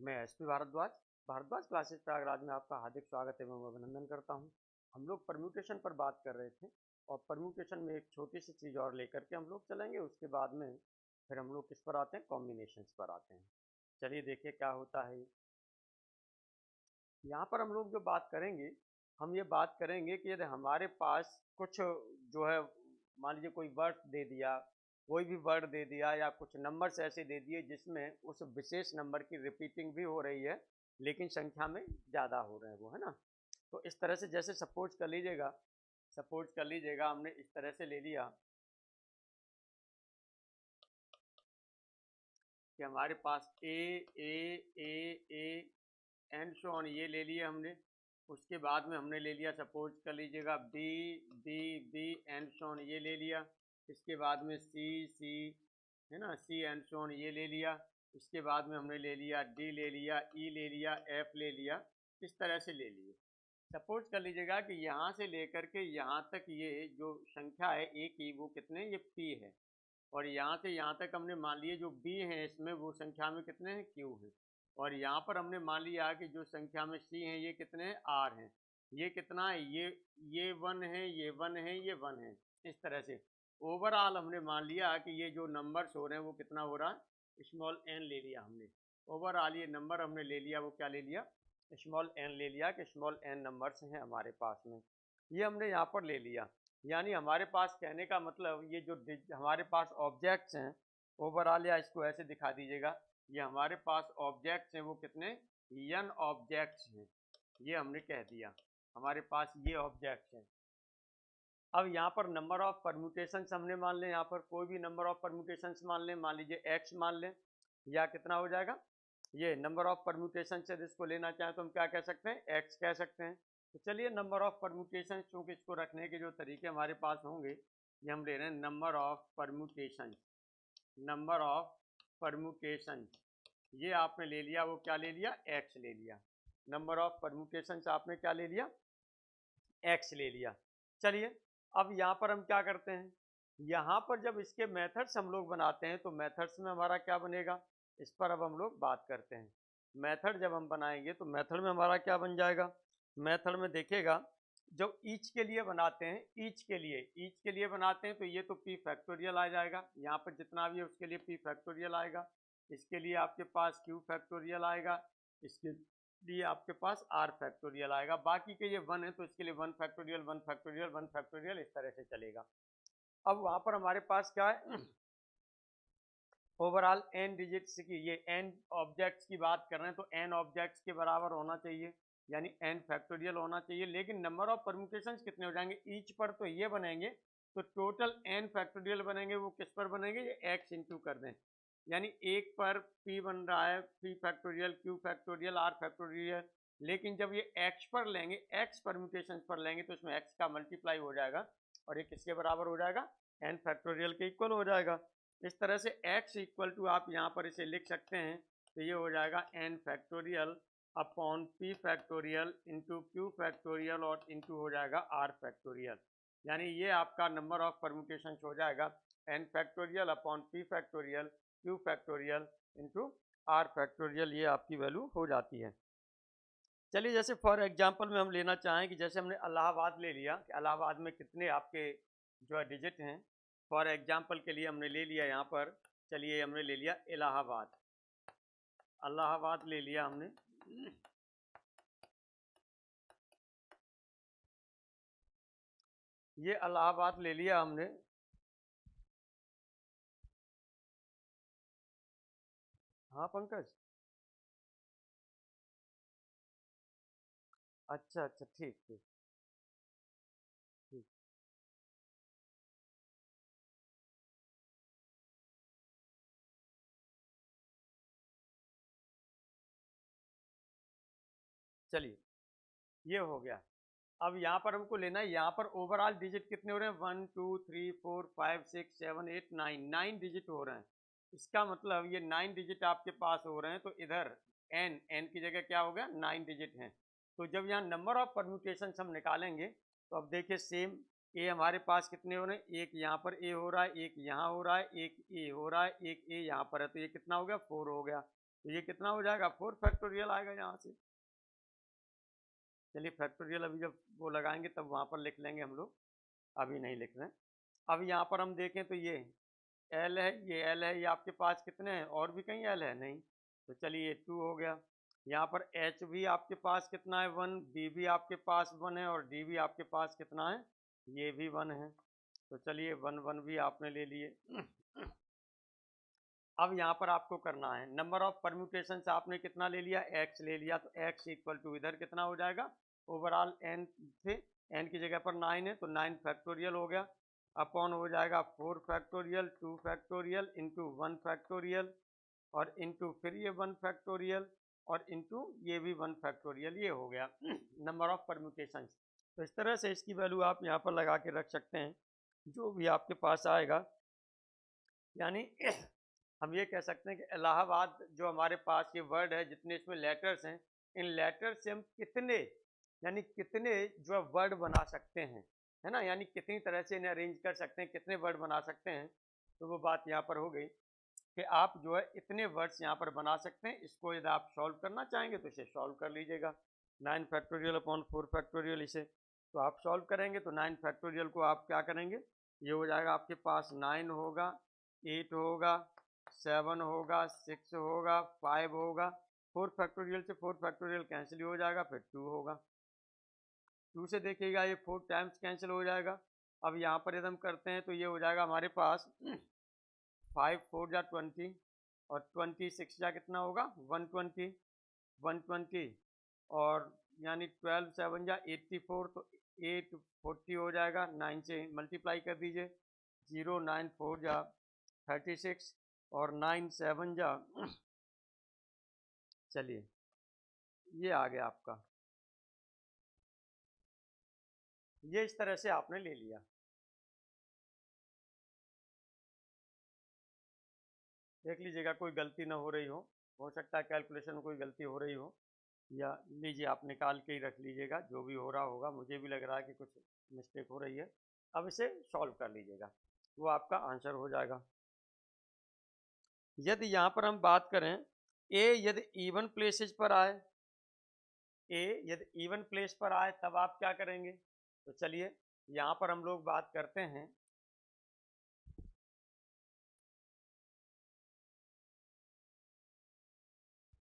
मैं SP Bhardwaj Bhardwaj classes Prayagraj में आपका हार्दिक स्वागत एवं अभिनंदन करता हूं। हम लोग परम्यूटेशन पर बात कर रहे थे और परम्यूटेशन में एक छोटी सी चीज़ और लेकर के हम लोग चलेंगे। उसके बाद में फिर हम लोग किस पर आते हैं, कॉम्बिनेशंस पर आते हैं। चलिए देखिए क्या होता है। यहाँ पर हम लोग जो बात करेंगे, हम ये बात करेंगे कि यदि हमारे पास कुछ जो है, मान लीजिए कोई वर्ड दे दिया, कोई भी वर्ड दे दिया या कुछ नंबर्स ऐसे दे दिए जिसमें उस विशेष नंबर की रिपीटिंग भी हो रही है लेकिन संख्या में ज़्यादा हो रहे हैं वो, है ना। तो इस तरह से जैसे सपोज कर लीजिएगा हमने इस तरह से ले लिया कि हमारे पास ए एंड सो ऑन, ये ले लिया हमने। उसके बाद में हमने ले लिया, सपोज कर लीजिएगा B B and so on, ये ले लिया। इसके बाद में सी है ना, सी एंड सो ऑन, ये ले लिया। इसके बाद में हमने ले लिया डी ले लिया, ई ले लिया, एफ ले लिया। इस तरह से ले लिए। सपोज कर लीजिएगा कि यहाँ से लेकर के यहाँ तक ये जो संख्या है ए की, वो कितने, ये पी है। और यहाँ से यहाँ तक हमने मान लिए जो बी है इसमें वो संख्या में कितने हैं, क्यू है। और यहाँ पर हमने मान लिया कि जो संख्या में सी है ये कितने हैं, आर हैं। ये कितना है, ये वन है, ये वन है, ये वन है। इस तरह से ओवरऑल हमने मान लिया कि ये जो नंबर्स हो रहे हैं वो कितना हो रहा है, स्मॉल एन ले लिया हमने। ओवरऑल ये नंबर हमने ले लिया, वो क्या ले लिया, स्मॉल एन ले लिया कि स्मॉल एन नंबर्स हैं हमारे पास में। ये हमने यहाँ पर ले लिया। यानी हमारे पास, कहने का मतलब, ये जो हमारे पास ऑब्जेक्ट्स हैं ओवरऑल, या इसको ऐसे दिखा दीजिएगा, ये हमारे पास ऑब्जेक्ट्स हैं वो कितने, एन ऑब्जेक्ट्स हैं। ये हमने कह दिया हमारे पास ये ऑब्जेक्ट्स हैं। अब यहाँ पर नंबर ऑफ परम्यूटेशंस हमने मान लें, यहाँ पर कोई भी नंबर ऑफ परम्यूटेशंस मान लें, मान लीजिए एक्स मान लें, या कितना हो जाएगा, ये नंबर ऑफ परम्यूटेशन से इसको लेना चाहें तो हम क्या कह सकते हैं, एक्स कह सकते हैं। तो चलिए नंबर ऑफ परम्यूटेशन, चूँकि इसको रखने के जो तरीके हमारे पास होंगे, ये हम ले रहे हैं number of permutation. Number of permutation ये आपने ले लिया, वो क्या ले लिया, एक्स ले लिया। नंबर ऑफ परम्यूटेशन आपने क्या ले लिया, एक्स ले लिया। चलिए अब यहाँ पर हम क्या करते हैं, यहाँ पर जब इसके मेथड्स हम लोग बनाते हैं तो मेथड्स में हमारा क्या बनेगा, इस पर अब हम लोग बात करते हैं। मेथड जब हम बनाएंगे तो मेथड में हमारा क्या बन जाएगा, मेथड में देखिएगा जो ईच के लिए बनाते हैं, ईच के लिए बनाते हैं तो ये तो पी फैक्टोरियल आ जाएगा, यहाँ पर जितना भी है उसके लिए पी फैक्टोरियल आएगा। इसके लिए आपके पास क्यू फैक्टोरियल आएगा, इसके लिए आपके पास आर फैक्टोरियल आएगा। बाकी के ये वन है तो इसके लिए one factorial one factorial one factorial, इस तरह से चलेगा। अब वहाँ पर हमारे पास क्या है, ओवरऑल एन डिजिट्स की, ये एन ऑब्जेक्ट्स की बात कर रहे हैं तो एन ऑब्जेक्ट्स के बराबर होना चाहिए, यानी एन फैक्टोरियल होना चाहिए। लेकिन नंबर ऑफ परम्यूटेशंस कितने हो जाएंगे, ईच पर तो ये बनेंगे, तो टोटल एन फैक्टोरियल बनेंगे, वो किस पर बनेंगे, ये एक्स इंटू कर दें। यानी एक पर पी बन रहा है, P factorial, Q factorial, R factorial. लेकिन जब ये एक्स पर लेंगे, एक्स परम्यूटेशन पर लेंगे तो इसमें एक्स का मल्टीप्लाई हो जाएगा और ये किसके बराबर हो जाएगा, एन फैक्टोरियल के इक्वल हो जाएगा। इस तरह से x इक्वल टू आप यहाँ पर इसे लिख सकते हैं, तो ये हो जाएगा n factorial upon p factorial into Q factorial और इंटू हो जाएगा r फैक्टोरियल। यानी ये आपका नंबर ऑफ परम्यूटेशन हो जाएगा n factorial upon p factorial Q factorial into r factorial, ये आपकी वैल्यू हो जाती है। चलिए जैसे फॉर एग्जांपल में हम लेना चाहें कि जैसे हमने इलाहाबाद ले लिया कि इलाहाबाद में कितने आपके जो है डिजिट हैं। फॉर एग्जांपल के लिए हमने ले लिया यहाँ पर, चलिए हमने ले लिया इलाहाबाद, इलाहाबाद ले लिया हमने। ये इलाहाबाद ले लिया हमने। हाँ पंकज, अच्छा अच्छा, ठीक ठीक ठीक। चलिए ये हो गया। अब यहाँ पर हमको लेना है, यहाँ पर ओवरऑल डिजिट कितने हो रहे हैं, 1 2 3 4 5 6 7 8 9, 9 डिजिट हो रहे हैं। इसका मतलब ये 9 डिजिट आपके पास हो रहे हैं, तो इधर एन की जगह क्या हो गया, 9 डिजिट हैं। तो जब यहाँ नंबर ऑफ परम्यूटेशन हम निकालेंगे तो अब देखिए सेम, ए हमारे पास कितने हो रहे हैं, एक यहाँ पर ए हो रहा है, एक यहाँ हो रहा है, एक ए हो रहा है, एक ए यहाँ पर है, तो ये कितना हो गया, 4 हो गया। तो ये कितना हो जाएगा 4 फैक्टोरियल आएगा यहाँ से। चलिए फैक्टोरियल अभी जब वो लगाएंगे तब वहाँ पर लिख लेंगे हम लोग, अभी नहीं लिख रहे हैं। अब यहाँ पर हम देखें तो ये एल है, ये एल है, ये आपके पास कितने हैं, और भी कहीं एल है नहीं, तो चलिए ये 2 हो गया। यहाँ पर एच भी आपके पास कितना है 1, बी भी आपके पास 1 है, और डी भी आपके पास कितना है, ये भी 1 है। तो चलिए 1 1 भी आपने ले लिए। अब यहाँ पर आपको करना है नंबर ऑफ परम्यूटेशन आपने कितना ले लिया, x ले लिया, तो x इक्वल टू इधर कितना हो जाएगा, ओवरऑल n थे, n की जगह पर 9 है तो 9 फैक्टोरियल हो गया, अपॉन हो जाएगा 4 फैक्टोरियल 2 फैक्टोरियल इंटू 1 फैक्टोरियल, और इंटू फिर ये 1 फैक्टोरियल, और इंटू ये भी 1 फैक्टोरियल, ये हो गया नंबर ऑफ परम्यूटेशन। तो इस तरह से इसकी वैल्यू आप यहाँ पर लगा के रख सकते हैं, जो भी आपके पास आएगा। यानी हम ये कह सकते हैं कि इलाहाबाद जो हमारे पास ये वर्ड है, जितने इसमें लेटर्स हैं, इन लेटर्स से हम कितने यानी कितने जो वर्ड बना सकते हैं, है ना, यानी कितनी तरह से इन्हें अरेंज कर सकते हैं, कितने वर्ड बना सकते हैं। तो वो बात यहाँ पर हो गई कि आप जो है इतने वर्ड्स यहाँ पर बना सकते हैं। इसको यदि आप सॉल्व करना चाहेंगे तो इसे सॉल्व कर लीजिएगा, 9 फैक्टोरियल अपॉन 4 फैक्टोरियल, इसे तो आप सॉल्व करेंगे तो 9 फैक्टोरियल को आप क्या करेंगे, ये हो जाएगा आपके पास 9 होगा, 8 होगा, 7 होगा, 6 होगा, 5 होगा, 4 फैक्टोरियल से 4 फैक्टोरियल कैंसिल हो जाएगा, फिर 2 होगा, 2 से देखिएगा ये 4 टाइम्स कैंसिल हो जाएगा। अब यहाँ पर यदि हम करते हैं तो ये हो जाएगा हमारे पास 5 4 जा 20, और 26 जा कितना होगा 120, 120, और यानी 12 7 जा 84, तो 840 हो जाएगा, 9 से मल्टीप्लाई कर दीजिए, 0 9 4 जा 36, और 9 7 जा चलिए ये आ गया आपका, ये इस तरह से आपने ले लिया। देख लीजिएगा कोई गलती ना हो रही हो सकता है कैलकुलेशन में कोई गलती हो रही हो, या लीजिए आप निकाल के ही रख लीजिएगा, जो भी हो रहा होगा, मुझे भी लग रहा है कि कुछ मिस्टेक हो रही है। अब इसे सॉल्व कर लीजिएगा, वो आपका आंसर हो जाएगा। यदि यहाँ पर हम बात करें ए यदि इवन प्लेसेज पर आए, ए यदि इवन प्लेस पर आए तब आप क्या करेंगे, तो चलिए यहाँ पर हम लोग बात करते हैं,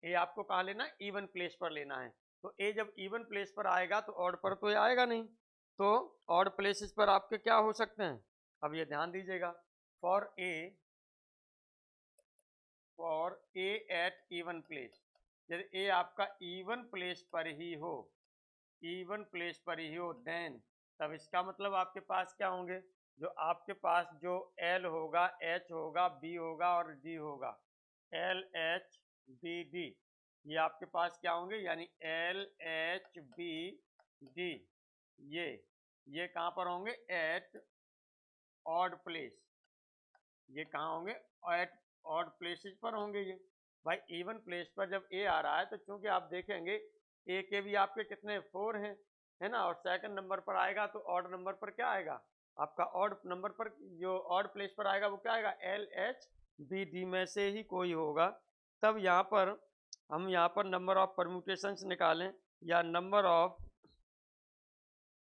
ए आपको कहाँ लेना है, इवन प्लेस पर लेना है। तो ए जब इवन प्लेस पर आएगा तो ऑड पर तो ये आएगा नहीं, तो ऑड प्लेसेस पर आपके क्या हो सकते हैं, अब ये ध्यान दीजिएगा, for A at even place, यदि ए आपका इवन प्लेस पर ही हो, इवन प्लेस पर ही हो, देन तब इसका मतलब आपके पास क्या होंगे, जो आपके पास जो एल होगा, एच होगा, बी होगा और डी होगा, एल एच बी डी, ये आपके पास क्या होंगे, यानी एल एच बी डी, ये कहाँ पर होंगे, एट ऑड प्लेस, ये कहाँ होंगे, एट ऑड प्लेसेस पर होंगे। ये भाई इवन प्लेस पर जब ए आ रहा है तो चूंकि आप देखेंगे ए के भी आपके कितने 4 हैं, है ना, और सेकंड नंबर पर आएगा तो ऑड नंबर पर क्या आएगा आपका, ऑड नंबर पर जो ऑड प्लेस पर आएगा वो क्या आएगा, एल एच बी डी में से ही कोई होगा। तब यहाँ पर हम यहाँ पर नंबर ऑफ परम्यूटेशंस निकालें, या नंबर ऑफ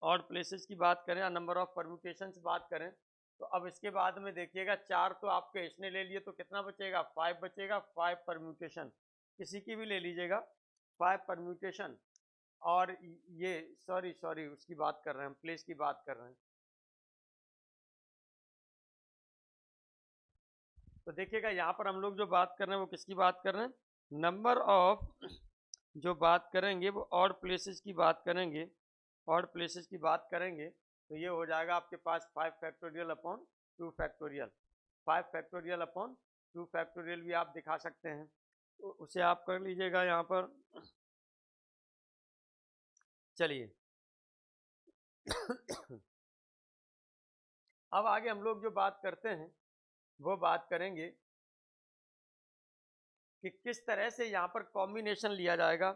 ऑड प्लेसेस की बात करें, या नंबर ऑफ परम्यूटेशंस बात करें, तो अब इसके बाद में देखिएगा 4 तो आपके इसने ले लिए, तो कितना बचेगा 5 बचेगा, 5 परम्यूटेशन, किसी की भी ले लीजिएगा 5 परम्यूटेशन, और ये सॉरी उसकी बात कर रहे हैं, प्लेस की बात कर रहे हैं। तो देखिएगा यहाँ पर हम लोग जो बात कर रहे हैं वो किसकी बात कर रहे हैं, नंबर ऑफ, जो बात करेंगे वो ऑड प्लेसेस की बात करेंगे, ऑड प्लेसेस की बात करेंगे, तो ये हो जाएगा आपके पास 5 factorial upon 2 factorial, 5 factorial upon 2 factorial भी आप दिखा सकते हैं, तो उसे आप कर लीजिएगा यहाँ पर। चलिए अब आगे हम लोग जो बात करते हैं वो बात करेंगे कि किस तरह से यहाँ पर कॉम्बिनेशन लिया जाएगा,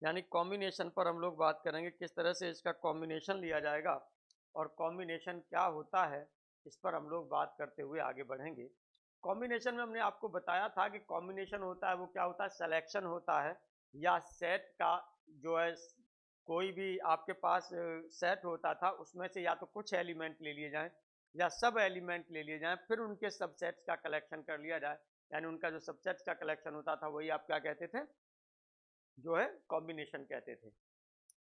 यानी कॉम्बिनेशन पर हम लोग बात करेंगे किस तरह से इसका कॉम्बिनेशन लिया जाएगा, और कॉम्बिनेशन क्या होता है इस पर हम लोग बात करते हुए आगे बढ़ेंगे। कॉम्बिनेशन में हमने आपको बताया था कि कॉम्बिनेशन होता है वो क्या होता है, सिलेक्शन होता है या सेट का जो है कोई भी आपके पास सेट होता था उसमें से या तो कुछ एलिमेंट ले लिए जाएं या सब एलिमेंट ले लिए जाएं, फिर उनके सबसेट्स का कलेक्शन कर लिया जाए, यानी उनका जो सबसेट्स का कलेक्शन होता था वही आप क्या कहते थे, जो है कॉम्बिनेशन कहते थे।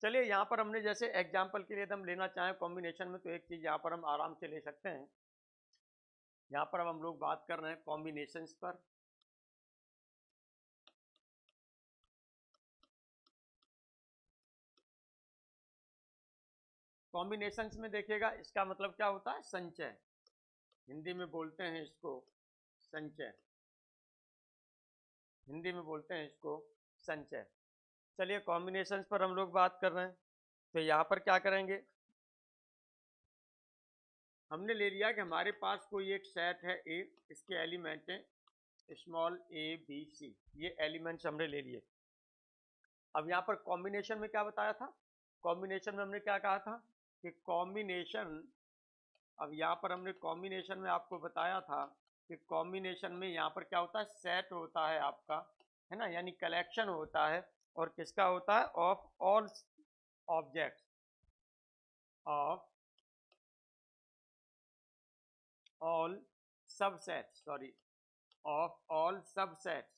चलिए यहाँ पर हमने जैसे एग्जाम्पल के लिए हम लेना चाहें कॉम्बिनेशन में, तो एक चीज यहाँ पर हम आराम से ले सकते हैं। यहाँ पर अब हम लोग बात कर रहे हैं कॉम्बिनेशंस पर। कॉम्बिनेशंस में देखिएगा इसका मतलब क्या होता है, संचय, हिंदी में बोलते हैं इसको संचय, हिंदी में बोलते हैं इसको संचय। चलिए कॉम्बिनेशंस पर हम लोग बात कर रहे हैं, तो यहाँ पर क्या करेंगे, हमने ले लिया कि हमारे पास कोई एक सेट है ए, इसके एलिमेंट हैं स्मॉल ए बी सी, ये एलिमेंट्स हमने ले लिए। अब यहाँ पर कॉम्बिनेशन में क्या बताया था, कॉम्बिनेशन में हमने क्या कहा था कि कॉम्बिनेशन, अब यहाँ पर हमने कॉम्बिनेशन में आपको बताया था कि कॉम्बिनेशन में यहाँ पर क्या होता है, सेट होता है आपका, है ना, यानी कलेक्शन होता है, और किसका होता है, of all objects, of all subsets, sorry, of all subsets,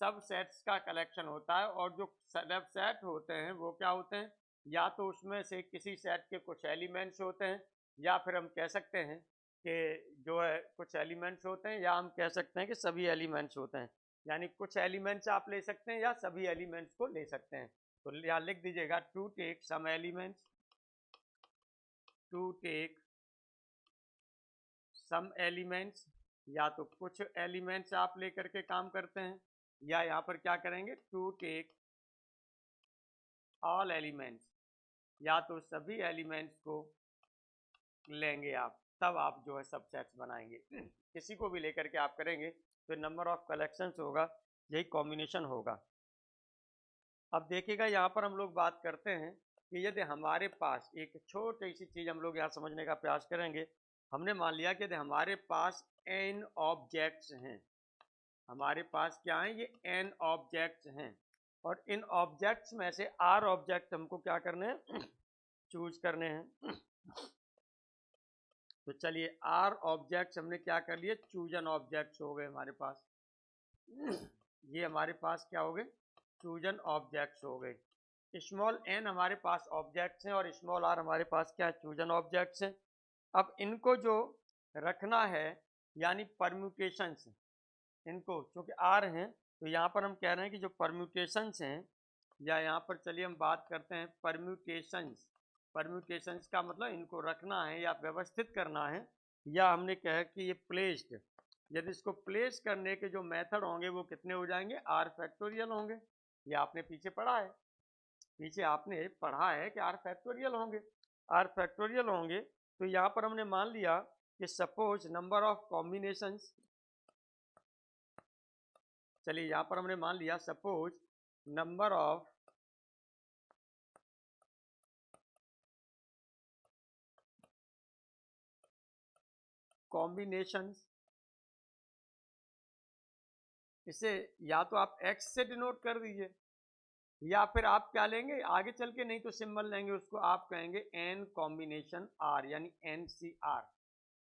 subsets का कलेक्शन होता है। और जो सबसेट होते हैं वो क्या होते हैं, या तो उसमें से किसी सेट के कुछ एलिमेंट्स होते हैं, या फिर हम कह सकते हैं कि जो है कुछ एलिमेंट्स होते हैं, या हम कह सकते हैं कि सभी एलिमेंट्स होते हैं, यानी कुछ एलिमेंट्स आप ले सकते हैं या सभी एलिमेंट्स को ले सकते हैं। तो यहाँ लिख दीजिएगा to take some elements, to take some elements, या तो कुछ एलिमेंट्स आप लेकर के काम करते हैं, या यहाँ पर क्या करेंगे, टू टेक ऑल एलिमेंट्स, या तो सभी एलिमेंट्स को लेंगे आप, तब आप जो है सबसेट्स बनाएंगे। किसी को भी लेकर के आप करेंगे तो नंबर ऑफ कलेक्शंस होगा, यही कॉम्बिनेशन होगा। अब देखिएगा यहाँ पर हम लोग बात करते हैं कि यदि हमारे पास एक छोटी सी चीज हम लोग यहाँ समझने का प्रयास करेंगे, हमने मान लिया कि यदि हमारे पास n ऑब्जेक्ट्स हैं, हमारे पास क्या है, ये n ऑब्जेक्ट्स हैं, और इन ऑब्जेक्ट्स में से r ऑब्जेक्ट हमको क्या करने हैं, चूज करने हैं। तो चलिए r ऑब्जेक्ट्स हमने क्या कर लिए, चूजन ऑब्जेक्ट्स हो गए हमारे पास, ये हमारे पास क्या हो गए, चूजन ऑब्जेक्ट्स हो गए। स्मॉल n हमारे पास ऑब्जेक्ट्स हैं और स्मॉल r हमारे पास क्या है, चूजन ऑब्जेक्ट्स हैं। अब इनको जो रखना है, यानी परम्यूटेशंस, इनको चूंकि r हैं तो यहाँ पर हम कह रहे हैं कि जो परम्यूटेशंस हैं, या यहाँ पर चलिए हम बात करते हैं परम्यूटेशंस, परम्यूटेशंस का मतलब इनको रखना है या व्यवस्थित करना है, या हमने कहा कि ये प्लेस्ड, यदि इसको प्लेस करने के जो मेथड होंगे वो कितने हो जाएंगे, r फैक्टोरियल होंगे। ये आपने पीछे पढ़ा है, पीछे आपने पढ़ा है कि r फैक्टोरियल होंगे, r फैक्टोरियल होंगे। तो यहाँ पर हमने मान लिया कि सपोज नंबर ऑफ कॉम्बिनेशंस, चलिए यहाँ पर हमने मान लिया सपोज नंबर ऑफ कॉम्बिनेशंस, इसे या तो आप x से डिनोट कर दीजिए, या फिर आप क्या लेंगे आगे चल के, नहीं तो सिंबल लेंगे उसको, आप कहेंगे n कॉम्बिनेशन r, यानी NCR।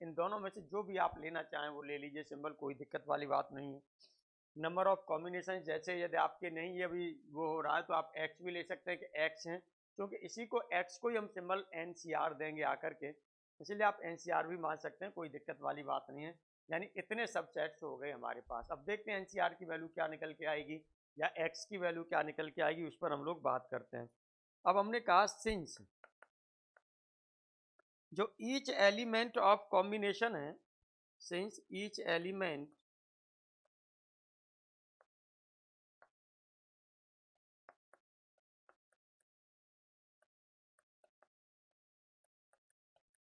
इन दोनों में से जो भी आप लेना चाहें वो ले लीजिए सिंबल, कोई दिक्कत वाली बात नहीं है। नंबर ऑफ कॉम्बिनेशन, जैसे यदि आपके नहीं ये अभी वो हो रहा है तो आप x भी ले सकते हैं कि x हैं, क्योंकि इसी को x को ही हम सिंबल NCR देंगे आकर के, इसलिए आप NCR भी मान सकते हैं, कोई दिक्कत वाली बात नहीं है। यानी इतने सबसेट्स हो गए हमारे पास। अब देखते हैं NCR की वैल्यू क्या निकल के आएगी या x की वैल्यू क्या निकल के आएगी, उस पर हम लोग बात करते हैं। अब हमने कहा सिंस जो ईच एलिमेंट ऑफ कॉम्बिनेशन है, since each element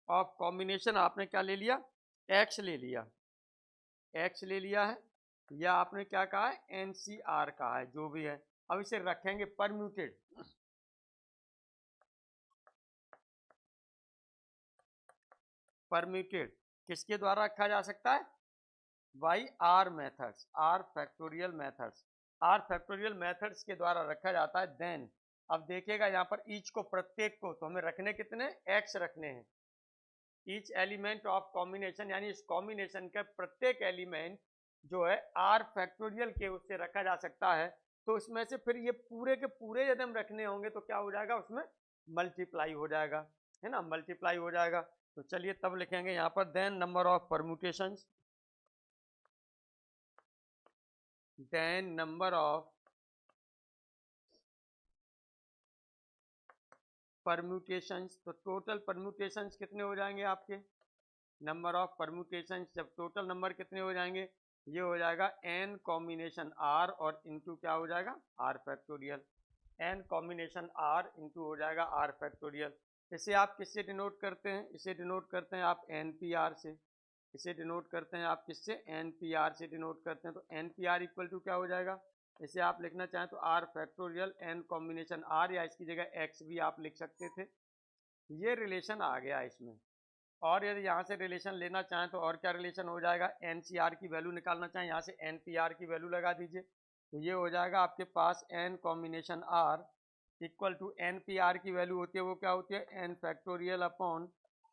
of combination, आपने क्या ले लिया, x ले लिया, x ले लिया है, या आपने क्या कहा है, NCR कहा है, जो भी है। अब इसे रखेंगे परम्यूटेड, परम्यूटेड किसके द्वारा रखा जा सकता है, by R methods, R factorial methods, R factorial methods के द्वारा रखा जाता है। देन अब देखिएगा यहाँ पर ईच को, प्रत्येक को, तो हमें रखने कितने, एक्स रखने हैं। ईच एलिमेंट ऑफ कॉम्बिनेशन, यानी इस कॉम्बिनेशन का प्रत्येक एलिमेंट जो है आर फैक्टोरियल के उससे रखा जा सकता है। तो इसमें से फिर ये पूरे के पूरे यदि हम रखने होंगे तो क्या हो जाएगा, उसमें मल्टीप्लाई हो जाएगा, है ना, मल्टीप्लाई हो जाएगा। तो चलिए तब लिखेंगे यहाँ पर then number of permutations, then number of permutations, तो टोटल परम्यूटेशंस कितने हो जाएंगे आपके, नंबर ऑफ परम्यूटेशंस, जब टोटल नंबर कितने हो जाएंगे, ये हो जाएगा n कॉम्बिनेशन r और इनटू क्या हो जाएगा, r factorial, n combination r into हो जाएगा r फैक्टोरियल। इसे आप किससे डिनोट करते हैं, इसे डिनोट करते हैं आप npr से, इसे डिनोट करते हैं आप किससे, npr से डिनोट करते हैं। तो npr इक्वल टू क्या हो जाएगा, इसे आप लिखना चाहें तो r factorial n combination r, या इसकी जगह x भी आप लिख सकते थे। ये रिलेशन आ गया इसमें। और यदि यहाँ से रिलेशन लेना चाहें तो और क्या रिलेशन हो जाएगा, NCR की वैल्यू निकालना चाहें, यहाँ से NPR की वैल्यू लगा दीजिए। तो ये हो जाएगा आपके पास n combination r equal to NPR की वैल्यू होती है, वो क्या होती है, n factorial upon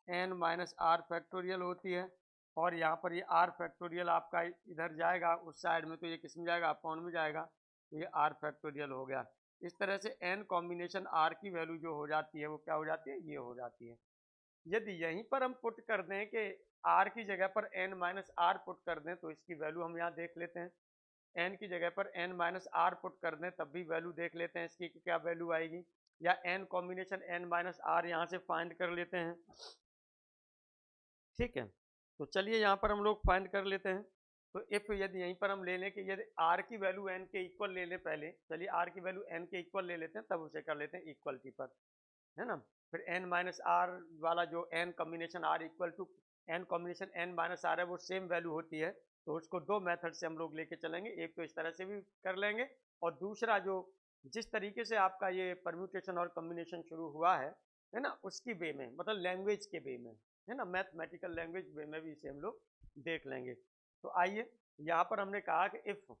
n minus r factorial होती है। और यहाँ पर ये r फैक्टोरियल आपका इधर जाएगा उस साइड में, तो ये किस में जाएगा, अपॉन में जाएगा, तो ये r फैक्टोरियल हो गया। इस तरह से n कॉम्बिनेशन r की वैल्यू जो हो जाती है वो क्या हो जाती है, ये हो जाती है। यदि यहीं पर हम पुट कर दें कि r की जगह पर n माइनस आर पुट कर दें, तो इसकी वैल्यू हम यहाँ देख लेते हैं, n की जगह पर n माइनस आर पुट कर दें तब भी वैल्यू देख लेते हैं इसकी कि क्या वैल्यू आएगी, या n combination n minus R यहाँ से फाइंड कर लेते हैं। ठीक है, तो चलिए यहाँ पर हम लोग फाइंड कर लेते हैं। तो इफ यदि यहीं पर हम ले लें कि यदि r की वैल्यू n के इक्वल ले लें, पहले चलिए r की वैल्यू n के इक्वल ले लेते हैं, तब उसे कर लेते हैं इक्वलिटी पर, है ना। फिर n माइनस आर वाला जो n combination r equal to n combination n minus R है, वो सेम वैल्यू होती है। तो उसको दो मेथड से हम लोग लेके चलेंगे, एक तो इस तरह से भी कर लेंगे, और दूसरा जो जिस तरीके से आपका ये परम्यूटेशन और कॉम्बिनेशन शुरू हुआ है ना, उसकी वे में, मतलब लैंग्वेज के वे में, है ना, मैथमेटिकल लैंग्वेज वे में भी इसे हम लोग देख लेंगे। तो आइए यहाँ पर हमने कहा कि इफ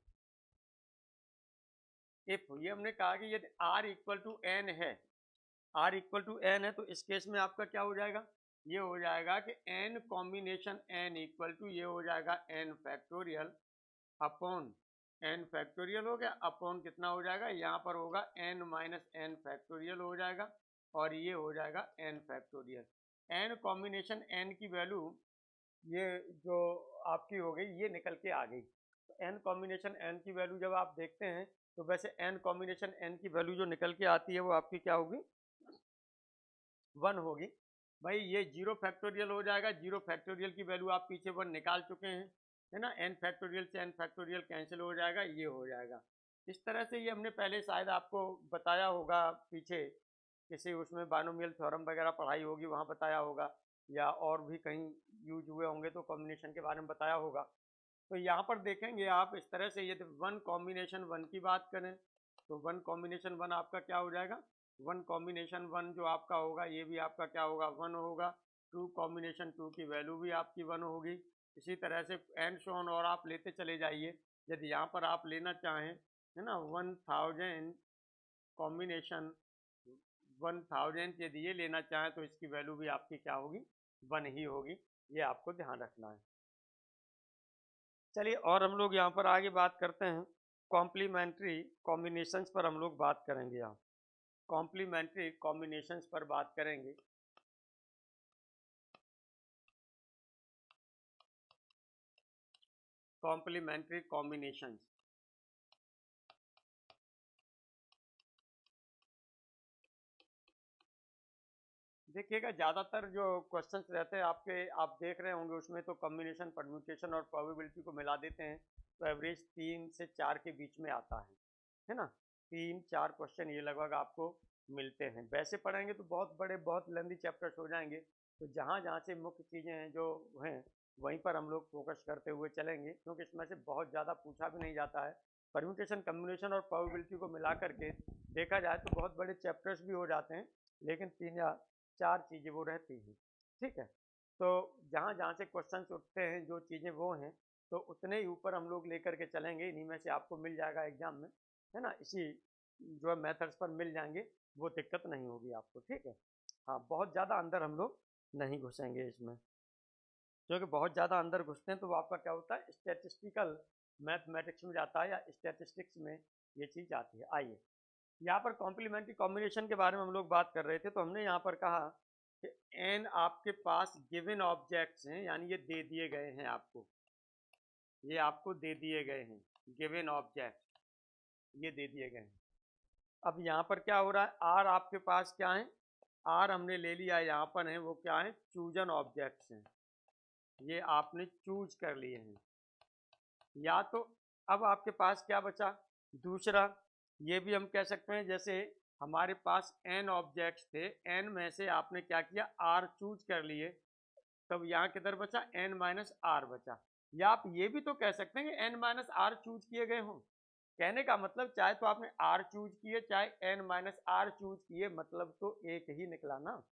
ये हमने कहा कि यदि r इक्वल टू n है, r इक्वल टू n है, तो इस केस में आपका क्या हो जाएगा, ये हो जाएगा कि n combination n equal to ये हो जाएगा n factorial upon n factorial हो गया, अपॉन कितना हो जाएगा, यहाँ पर होगा n माइनस n फैक्टोरियल हो जाएगा, और ये हो जाएगा n factorial. n combination n की वैल्यू ये जो आपकी हो गई, ये निकल के आ गई। तो n कॉम्बिनेशन n की वैल्यू जब आप देखते हैं, तो वैसे n कॉम्बिनेशन n की वैल्यू जो निकल के आती है वो आपकी क्या होगी, 1 होगी। भाई ये जीरो फैक्टोरियल हो जाएगा, जीरो फैक्टोरियल की वैल्यू आप पीछे 1 निकाल चुके हैं, है ना, n फैक्टोरियल से n फैक्टोरियल कैंसिल हो जाएगा, ये हो जाएगा। इस तरह से ये हमने पहले शायद आपको बताया होगा, पीछे किसी उसमें बाइनोमियल थ्योरम वगैरह पढ़ाई होगी, वहाँ बताया होगा, या और भी कहीं यूज हुए होंगे तो कॉम्बिनेशन के बारे में बताया होगा। तो यहाँ पर देखेंगे आप इस तरह से, ये 1 कॉम्बिनेशन 1 की बात करें तो 1 कॉम्बिनेशन 1 आपका क्या हो जाएगा, 1 कॉम्बिनेशन 1 जो आपका होगा ये भी आपका क्या होगा, 1 होगा। 2 कॉम्बिनेशन 2 की वैल्यू भी आपकी 1 होगी। इसी तरह से एंड सो ऑन, और आप लेते चले जाइए। यदि यहाँ पर आप लेना चाहें, है ना, 1000 कॉम्बिनेशन 1000 यदि ये लेना चाहें तो इसकी वैल्यू भी आपकी क्या होगी, 1 ही होगी। ये आपको ध्यान रखना है। चलिए और हम लोग यहाँ पर आगे बात करते हैं, कॉम्प्लीमेंट्री कॉम्बिनेशंस पर हम लोग बात करेंगे। यहाँ कॉम्प्लीमेंट्री कॉम्बिनेशंस पर बात करेंगे। कॉम्प्लीमेंट्री कॉम्बिनेशंस, देखिएगा ज़्यादातर जो क्वेश्चंस रहते हैं आपके, आप देख रहे होंगे उसमें तो कॉम्बिनेशन, परम्यूटेशन और प्रोबेबिलिटी को मिला देते हैं, तो एवरेज 3 से 4 के बीच में आता है ना। 3-4 क्वेश्चन ये लगभग आपको मिलते हैं। वैसे पढ़ेंगे तो बहुत बड़े, बहुत लेंदी चैप्टर्स हो जाएंगे। तो जहाँ जहाँ से मुख्य चीज़ें हैं जो हैं, वहीं पर हम लोग फोकस करते हुए चलेंगे, क्योंकि इसमें से बहुत ज़्यादा पूछा भी नहीं जाता है। परम्यूटेशन, कॉम्बिनेशन और प्रोबेबिलिटी को मिला करके देखा जाए तो बहुत बड़े चैप्टर्स भी हो जाते हैं, लेकिन 3 या 4 चीज़ें वो रहती हैं। ठीक है, तो जहाँ जहाँ से क्वेश्चन उठते हैं, जो चीज़ें वो हैं, तो उतने ही ऊपर हम लोग लेकर के चलेंगे, इन्हीं में से आपको मिल जाएगा एग्जाम में, है ना, इसी जो है मेथड्स पर मिल जाएंगे, वो दिक्कत नहीं होगी आपको, ठीक है। हाँ, बहुत ज़्यादा अंदर हम लोग नहीं घुसेंगे इसमें, क्योंकि बहुत ज़्यादा अंदर घुसते हैं तो वो आपका क्या होता है, स्टैटिस्टिकल मैथमेटिक्स में जाता है या स्टैटिस्टिक्स में ये चीज़ आती है। आइए, यहाँ पर कॉम्प्लीमेंट्री कॉम्बिनेशन के बारे में हम लोग बात कर रहे थे, तो हमने यहाँ पर कहा कि एन आपके पास गिवन ऑब्जेक्ट्स हैं, यानी ये दे दिए गए हैं आपको, ये आपको दे दिए गए हैं, गिवन ऑब्जेक्ट ये दे दिए गए हैं। अब यहाँ पर क्या हो रहा है, आर आपके पास क्या है, आर हमने ले लिया यहाँ पर है, वो क्या है, चूजन ऑब्जेक्ट्स हैं, ये आपने चूज कर लिए हैं। या तो अब आपके पास क्या बचा, दूसरा ये भी हम कह सकते हैं, जैसे हमारे पास n ऑब्जेक्ट्स थे, n में से आपने क्या किया, r चूज कर लिए, तब यहाँ किधर बचा, n माइनस आर बचा। या आप ये भी तो कह सकते हैं कि n माइनस आर चूज किए गए हों, कहने का मतलब चाहे तो आपने r चूज किए चाहे n माइनस आर चूज किए, मतलब तो एक ही निकला ना,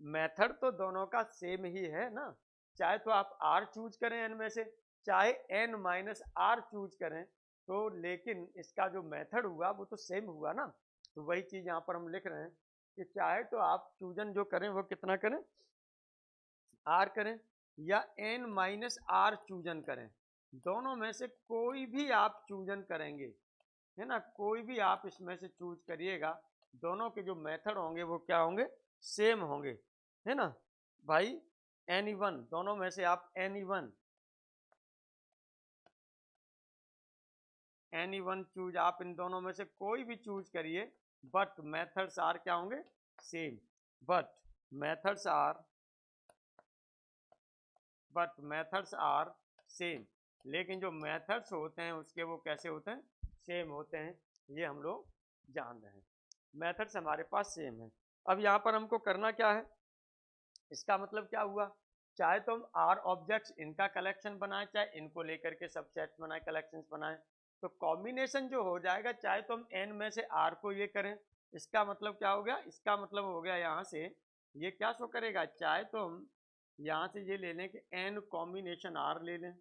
मेथड तो दोनों का सेम ही है ना, चाहे तो आप r चूज करें n में से, चाहे n माइनस आर चूज करें, तो लेकिन इसका जो मेथड हुआ वो तो सेम हुआ ना। तो वही चीज यहाँ पर हम लिख रहे हैं कि चाहे तो आप चूजन जो करें वो कितना करें, r करें, या n माइनस आर चूजन करें, दोनों में से कोई भी आप चूजन करेंगे, है ना, कोई भी आप इसमें से चूज करिएगा, दोनों के जो मेथड होंगे वो क्या होंगे, सेम होंगे, है ना भाई। एनी वन, दोनों में से आप एनी वन चूज, आप इन दोनों में से कोई भी चूज करिए, बट मेथड्स आर क्या होंगे, same, but methods are same, लेकिन जो मेथड्स होते हैं उसके वो कैसे होते हैं, सेम होते हैं, ये हम लोग जान रहे हैं, मेथड्स हमारे पास सेम है। अब यहाँ पर हमको करना क्या है, इसका मतलब क्या हुआ, चाहे तो हम आर ऑब्जेक्ट्स इनका कलेक्शन बनाए, चाहे इनको लेकर के सबसेट्स बनाए, कलेक्शंस बनाए, तो कॉम्बिनेशन जो हो जाएगा, चाहे तो हम एन में से आर को ये करें, इसका मतलब क्या हो गया, इसका मतलब हो गया यहाँ से ये क्या शो करेगा, चाहे तो हम यहाँ से ये ले लें कि एन कॉम्बिनेशन आर ले लें,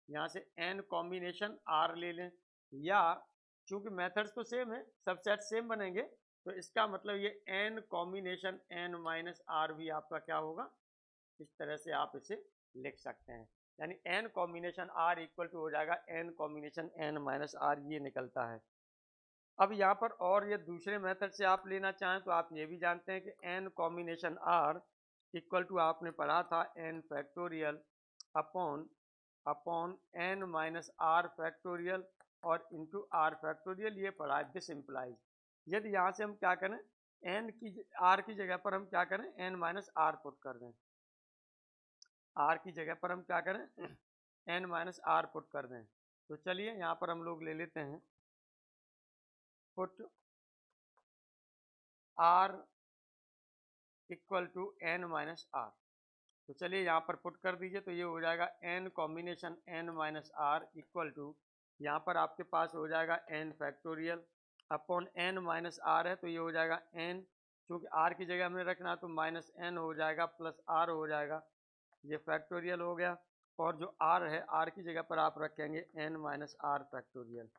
यहाँ से एन कॉम्बिनेशन आर ले लें, या चूंकि मेथड्स तो सेम है, सबसेट सेम बनेंगे, तो इसका मतलब ये N combination N minus R भी आपका क्या होगा, इस तरह से आप इसे लिख सकते हैं, यानी N combination R equal to हो जाएगा N combination N minus R, ये निकलता है। अब यहाँ पर और ये दूसरे मेथड से आप लेना चाहें तो आप ये भी जानते हैं कि N combination R equal to आपने पढ़ा था N factorial upon upon N minus R factorial और इंटू आर फैक्टोरियल, ये पढ़ा है, दिस इम्प्लाइज, यदि यहाँ से हम क्या करें, एन की आर की जगह पर हम क्या करें, एन माइनस आर पुट कर दें, आर की जगह पर हम क्या करें, एन माइनस आर पुट कर दें, तो चलिए यहाँ पर हम लोग ले लेते हैं put R equal to N minus R, तो चलिए यहाँ पर पुट कर दीजिए, तो ये हो जाएगा N combination N minus R equal to, यहाँ पर आपके पास हो जाएगा N factorial upon N minus R है, तो ये हो जाएगा एन, क्योंकि आर की जगह हमने रखना तो माइनस एन हो जाएगा प्लस आर हो जाएगा, ये फैक्टोरियल हो गया, और जो आर है आर की जगह पर आप रखेंगे एन माइनस आर फैक्टोरियल।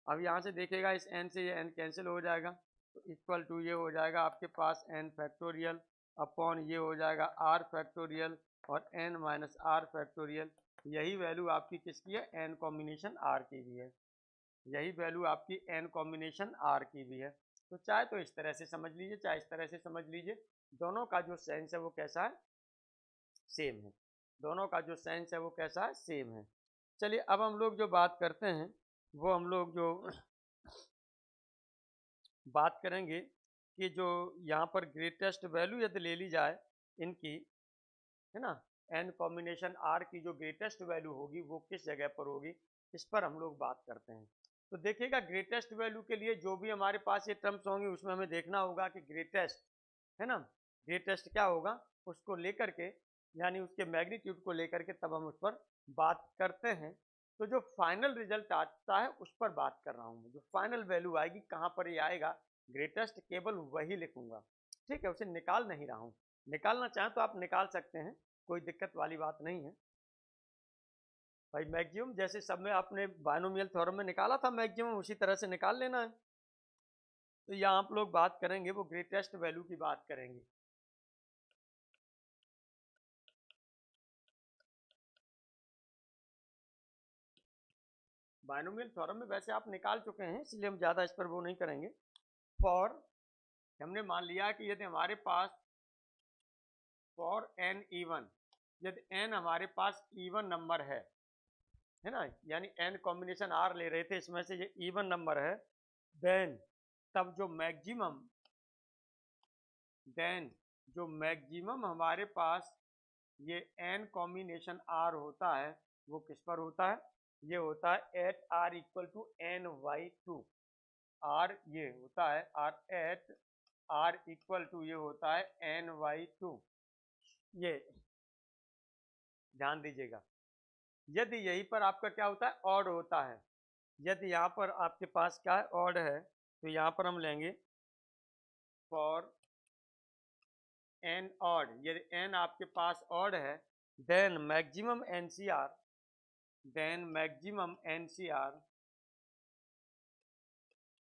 अब यहाँ से देखेगा इस एन से ये एन कैंसिल हो जाएगा, तो इक्वल टू ये हो जाएगा आपके पास एन फैक्टोरियल अपॉन ये हो जाएगा आर फैक्टोरियल और एन माइनस आर फैक्टोरियल, यही वैल्यू आपकी किसकी है, एन कॉम्बिनेशन आर की भी है, यही वैल्यू आपकी एन कॉम्बिनेशन आर की भी है। तो चाहे तो इस तरह से समझ लीजिए चाहे इस तरह से समझ लीजिए, दोनों का जो सेंस है वो कैसा है, सेम है, दोनों का जो सेंस है वो कैसा है, सेम है। चलिए अब हम लोग जो बात करते हैं वो हम लोग जो बात करेंगे कि जो यहाँ पर ग्रेटेस्ट वैल्यू यदि ले ली जाए इनकी, है ना, एन कॉम्बिनेशन आर की जो ग्रेटेस्ट वैल्यू होगी वो किस जगह पर होगी, इस पर हम लोग बात करते हैं। तो देखिएगा ग्रेटेस्ट वैल्यू के लिए जो भी हमारे पास ये टर्म्स होंगे उसमें हमें देखना होगा कि ग्रेटेस्ट, है ना, ग्रेटेस्ट क्या होगा उसको लेकर के, यानी उसके मैग्नीट्यूड को लेकर के तब हम उस पर बात करते हैं। तो जो फाइनल रिजल्ट आता है उस पर बात कर रहा हूँ मैं, जो फाइनल वैल्यू आएगी कहाँ पर ये आएगा, ग्रेटेस्ट केवल वही लिखूंगा, ठीक है, उसे निकाल नहीं रहा हूँ, निकालना चाहें तो आप निकाल सकते हैं, कोई दिक्कत वाली बात नहीं है। भाई मैक्सिमम जैसे सब में आपने बायनोमियल थ्योरम में निकाला था मैक्सिमम, उसी तरह से निकाल लेना है। तो यहाँ आप लोग बात करेंगे वो ग्रेटेस्ट वैल्यू की बात करेंगे। बायनोमियल थ्योरम में वैसे आप निकाल चुके हैं, इसलिए हम ज़्यादा इस पर वो नहीं करेंगे। फॉर हमने मान लिया कि यदि हमारे पास फॉर एन इवन, यदि एन हमारे पास इवन नंबर है ना, यानी एन कॉम्बिनेशन आर ले रहे थे, इसमें से ये इवन नंबर है, देन तब जो मैक्सिमम हमारे पास ये एन कॉम्बिनेशन आर होता है वो किस पर होता है, ये होता है at R equal to N by two. R ये होता है R at R equal to ये होता है एन बाई टू। ये ध्यान दीजिएगा, यदि यहीं पर आपका क्या होता है ऑड होता है, यदि यहाँ पर आपके पास क्या है ऑड है, तो यहाँ पर हम लेंगे फॉर एन ऑड, यदि एन आपके पास ऑड है, then maximum NCR, then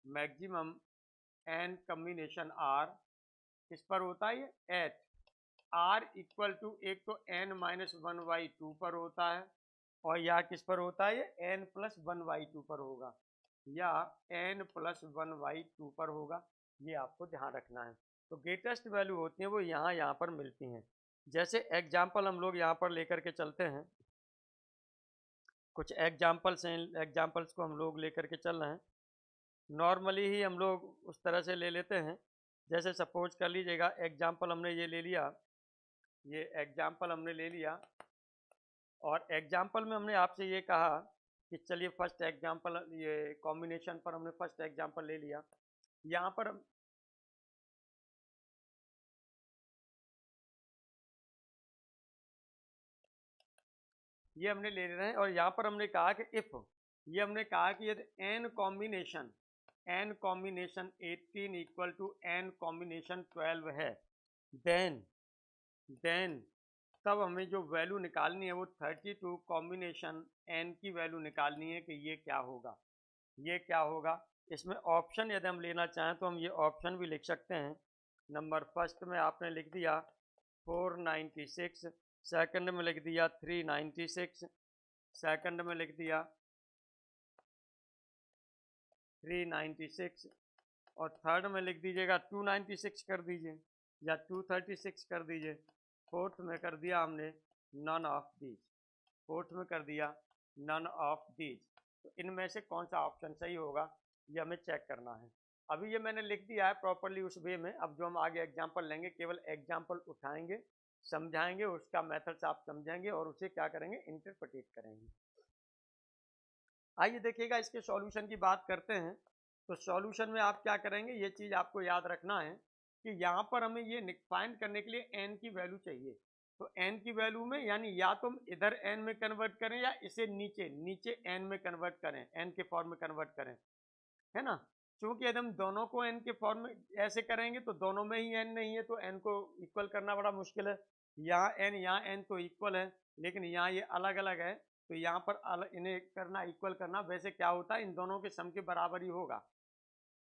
maximum N combination R किस पर होता है, ये एट आर इक्वल टू एक तो N minus one by two पर होता है, और या किस पर होता है, ये N plus one by two पर होगा, या N plus one by two पर होगा। ये आपको ध्यान रखना है। तो ग्रेटेस्ट वैल्यू होती है वो यहाँ पर मिलती हैं। जैसे एग्जाम्पल हम लोग यहाँ पर लेकर के चलते हैं, कुछ एग्जाम्पल्स हैं, एग्जाम्पल्स को हम लोग लेकर के चल रहे हैं। नॉर्मली ही हम लोग उस तरह से ले लेते हैं, जैसे सपोज कर लीजिएगा एग्जाम्पल हमने ये ले लिया, ये एग्जाम्पल हमने ले लिया, और एग्जाम्पल में हमने आपसे ये कहा कि चलिए फर्स्ट एग्जाम्पल, ये कॉम्बिनेशन पर हमने फर्स्ट एग्जाम्पल ले लिया। यहाँ पर ये हमने ले रहे हैं, और यहाँ पर हमने कहा कि इफ, ये हमने कहा कि यदि N combination 18 equal to N combination 12 है, देन तब हमें जो वैल्यू निकालनी है वो 32 कॉम्बिनेशन एन की वैल्यू निकालनी है कि ये क्या होगा, ये क्या होगा। इसमें ऑप्शन यदि हम लेना चाहें तो हम ये ऑप्शन भी लिख सकते हैं। नंबर फर्स्ट में आपने लिख दिया 496, सेकंड में लिख दिया 396, सेकंड में लिख दिया 396, और थर्ड में लिख दीजिएगा 296 कर दीजिए, या 236 कर दीजिए। फोर्थ में कर दिया हमने नन ऑफ दीज, फोर्थ में कर दिया नन ऑफ दीज। तो इनमें से कौन सा ऑप्शन सही होगा ये हमें चेक करना है। अभी ये मैंने लिख दिया है प्रॉपरली उस वे में। अब जो हम आगे एग्जाम्पल लेंगे, केवल एग्जाम्पल उठाएंगे, समझाएंगे, उसका मेथड्स आप समझेंगे और उसे क्या करेंगे, इंटरप्रेट करेंगे। आइए देखिएगा इसके सॉल्यूशन की बात करते हैं। तो सॉल्यूशन में आप क्या करेंगे, ये चीज़ आपको याद रखना है कि यहाँ पर हमें ये फाइंड करने के लिए एन की वैल्यू चाहिए। तो एन की वैल्यू में यानी या तो हम इधर एन में कन्वर्ट करें या इसे नीचे एन में कन्वर्ट करें, एन के फॉर्म में कन्वर्ट करें, है ना। क्योंकि यदि हम दोनों को एन के फॉर्म में ऐसे करेंगे तो दोनों में ही एन नहीं है, तो एन को इक्वल करना बड़ा मुश्किल है। यहाँ एन तो इक्वल है, लेकिन यहाँ ये अलग अलग है, तो यहाँ पर इन्हें करना, इक्वल करना, वैसे क्या होता है इन दोनों के सम के बराबर ही होगा।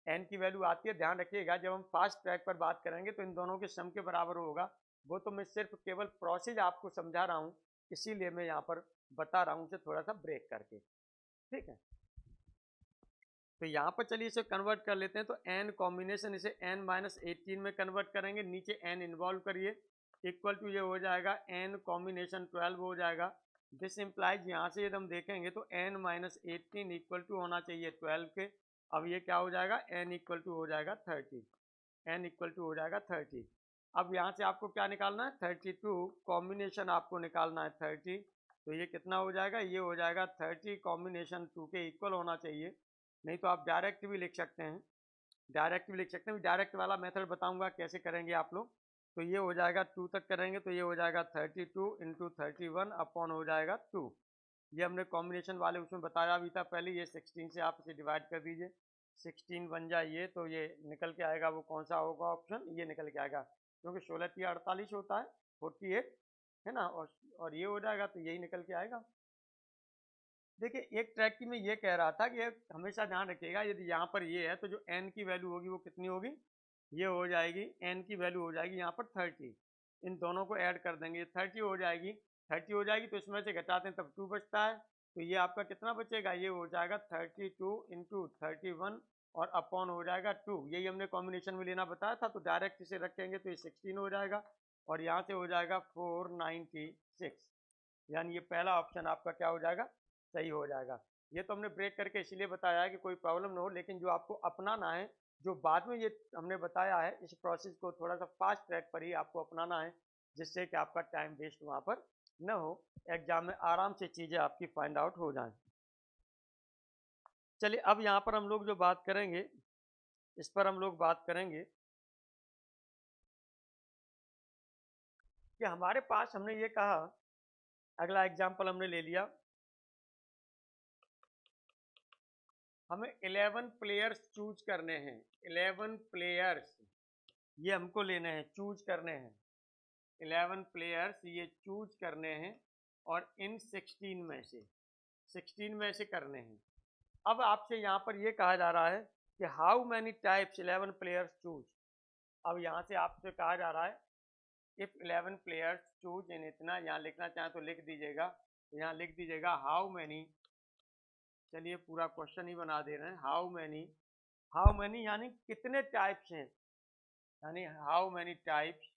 एन की वैल्यू आती है, ध्यान रखिएगा, जब हम फास्ट ट्रैक पर बात करेंगे तो इन दोनों के सम के बराबर होगा। वो तो मैं सिर्फ केवल प्रोसेस आपको समझा रहा हूँ, इसीलिए मैं यहाँ पर बता रहा हूँ उसे थोड़ा सा ब्रेक करके, ठीक है। तो यहाँ पर चलिए इसे कन्वर्ट कर लेते हैं। तो एन कॉम्बिनेशन, इसे एन माइनस 18 में कन्वर्ट करेंगे, नीचे एन इन्वॉल्व करिए, इक्वल टू ये हो जाएगा एन कॉम्बिनेशन 12 हो जाएगा। दिस इम्प्लाइज, यहाँ से यदि हम देखेंगे तो एन माइनस 18 इक्वल टू होना चाहिए 12 के। अब ये क्या हो जाएगा, एन इक्वल टू हो जाएगा 30, एन इक्वल टू हो जाएगा 30। अब यहाँ से आपको क्या निकालना है, 32 कॉम्बिनेशन आपको निकालना है 30। तो ये कितना हो जाएगा, ये हो जाएगा 30 कॉम्बिनेशन 2 के इक्वल होना चाहिए। नहीं तो आप डायरेक्ट भी लिख सकते हैं, डायरेक्ट वाला मेथड बताऊंगा कैसे करेंगे आप लोग। तो ये हो जाएगा 2 तक करेंगे तो ये हो जाएगा 32 इंटू 31 अपॉन हो जाएगा 2। ये हमने कॉम्बिनेशन वाले उसमें बताया भी था पहले। ये 16 से आप इसे डिवाइड कर दीजिए, 16 बन जाए ये, तो ये निकल के आएगा, वो कौन सा होगा ऑप्शन, ये निकल के आएगा, क्योंकि 16 3 48 होता है, 48 है ना, और ये हो जाएगा तो यही निकल के आएगा। देखिए एक ट्रैक की मैं ये कह रहा था कि हमेशा ध्यान रखिएगा, यदि यहाँ पर ये है तो जो n की वैल्यू होगी वो कितनी होगी, ये हो जाएगी n की वैल्यू हो जाएगी यहाँ पर 30। इन दोनों को ऐड कर देंगे, 30 हो जाएगी, 30 हो जाएगी तो इसमें से घटाते हैं तब 2 बचता है, तो ये आपका कितना बचेगा, ये हो जाएगा 32 इंटू 31 और अपॉन हो जाएगा 2। यही हमने कॉम्बिनेशन में लेना बताया था, तो डायरेक्ट इसे रखेंगे तो ये 16 हो जाएगा और यहाँ से हो जाएगा 496, यानी ये पहला ऑप्शन आपका क्या हो जाएगा, सही हो जाएगा। ये तो हमने ब्रेक करके इसीलिए बताया है कि कोई प्रॉब्लम ना हो, लेकिन जो आपको अपनाना है, जो बाद में ये हमने बताया है, इस प्रोसेस को थोड़ा सा फास्ट ट्रैक पर ही आपको अपनाना है, जिससे कि आपका टाइम वेस्ट वहाँ पर न हो, एग्जाम में आराम से चीज़ें आपकी फाइंड आउट हो जाएं। चलिए अब यहाँ पर हम लोग जो बात करेंगे, इस पर हम लोग बात करेंगे कि हमारे पास, हमने ये कहा, अगला एग्जाम्पल हमने ले लिया, हमें 11 प्लेयर्स चूज करने हैं, 11 प्लेयर्स ये हमको लेने हैं, चूज करने हैं, 11 प्लेयर्स ये चूज करने हैं और इन 16 में से, 16 में से करने हैं। अब आपसे यहाँ पर ये कहा जा रहा है कि how many types 11 players choose. अब यहाँ से आपसे कहा जा रहा है इफ 11 प्लेयर्स चूज इन इतना, यहाँ लिखना चाहें तो लिख दीजिएगा, यहाँ लिख दीजिएगा हाउ मैनी, चलिए पूरा क्वेश्चन ही बना दे रहे हैं, हाउ मैनी यानी कितने टाइप्स हैं, यानी how many types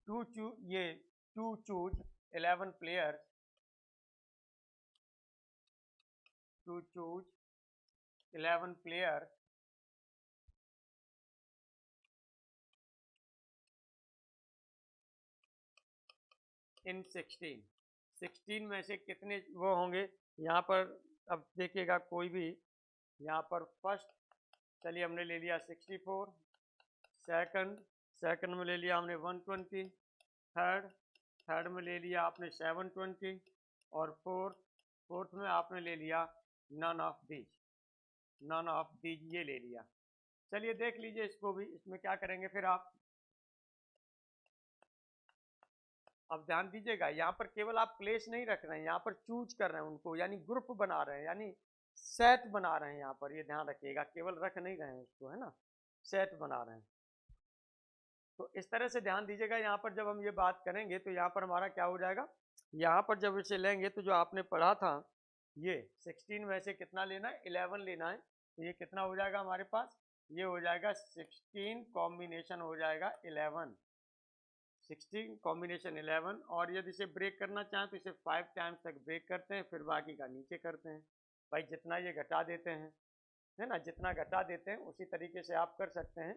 to choose 11 players, to choose 11 players in 16 में से कितने वो होंगे, यहाँ पर अब देखिएगा कोई भी, यहाँ पर फर्स्ट, चलिए हमने ले लिया 64, सेकंड में ले लिया हमने 120, थर्ड में ले लिया आपने 720 और फोर्थ में आपने ले लिया नन ऑफ दीज ये ले लिया। चलिए देख लीजिए इसको भी, इसमें क्या करेंगे फिर आप, अब ध्यान दीजिएगा यहाँ पर केवल आप प्लेस नहीं रख रहे हैं, यहाँ पर चूज कर रहे हैं उनको, यानी ग्रुप बना रहे हैं, यानी सेट बना रहे हैं, यहाँ पर ये ध्यान रखिएगा, केवल रख नहीं रहे हैं उसको, है ना, सेट बना रहे हैं। तो इस तरह से ध्यान दीजिएगा, यहाँ पर जब हम ये बात करेंगे तो यहाँ पर हमारा क्या हो जाएगा, यहाँ पर जब इसे लेंगे तो जो आपने पढ़ा था, ये 16 में से कितना लेना है, 11 लेना है, तो ये कितना हो जाएगा हमारे पास, ये हो जाएगा 16 कॉम्बिनेशन हो जाएगा 11, 16 कॉम्बिनेशन 11, और यदि इसे ब्रेक करना चाहें तो इसे 5 टाइम्स तक ब्रेक करते हैं, फिर बाकी का नीचे करते हैं, भाई जितना ये घटा देते हैं, है ना, जितना घटा देते हैं उसी तरीके से आप कर सकते हैं।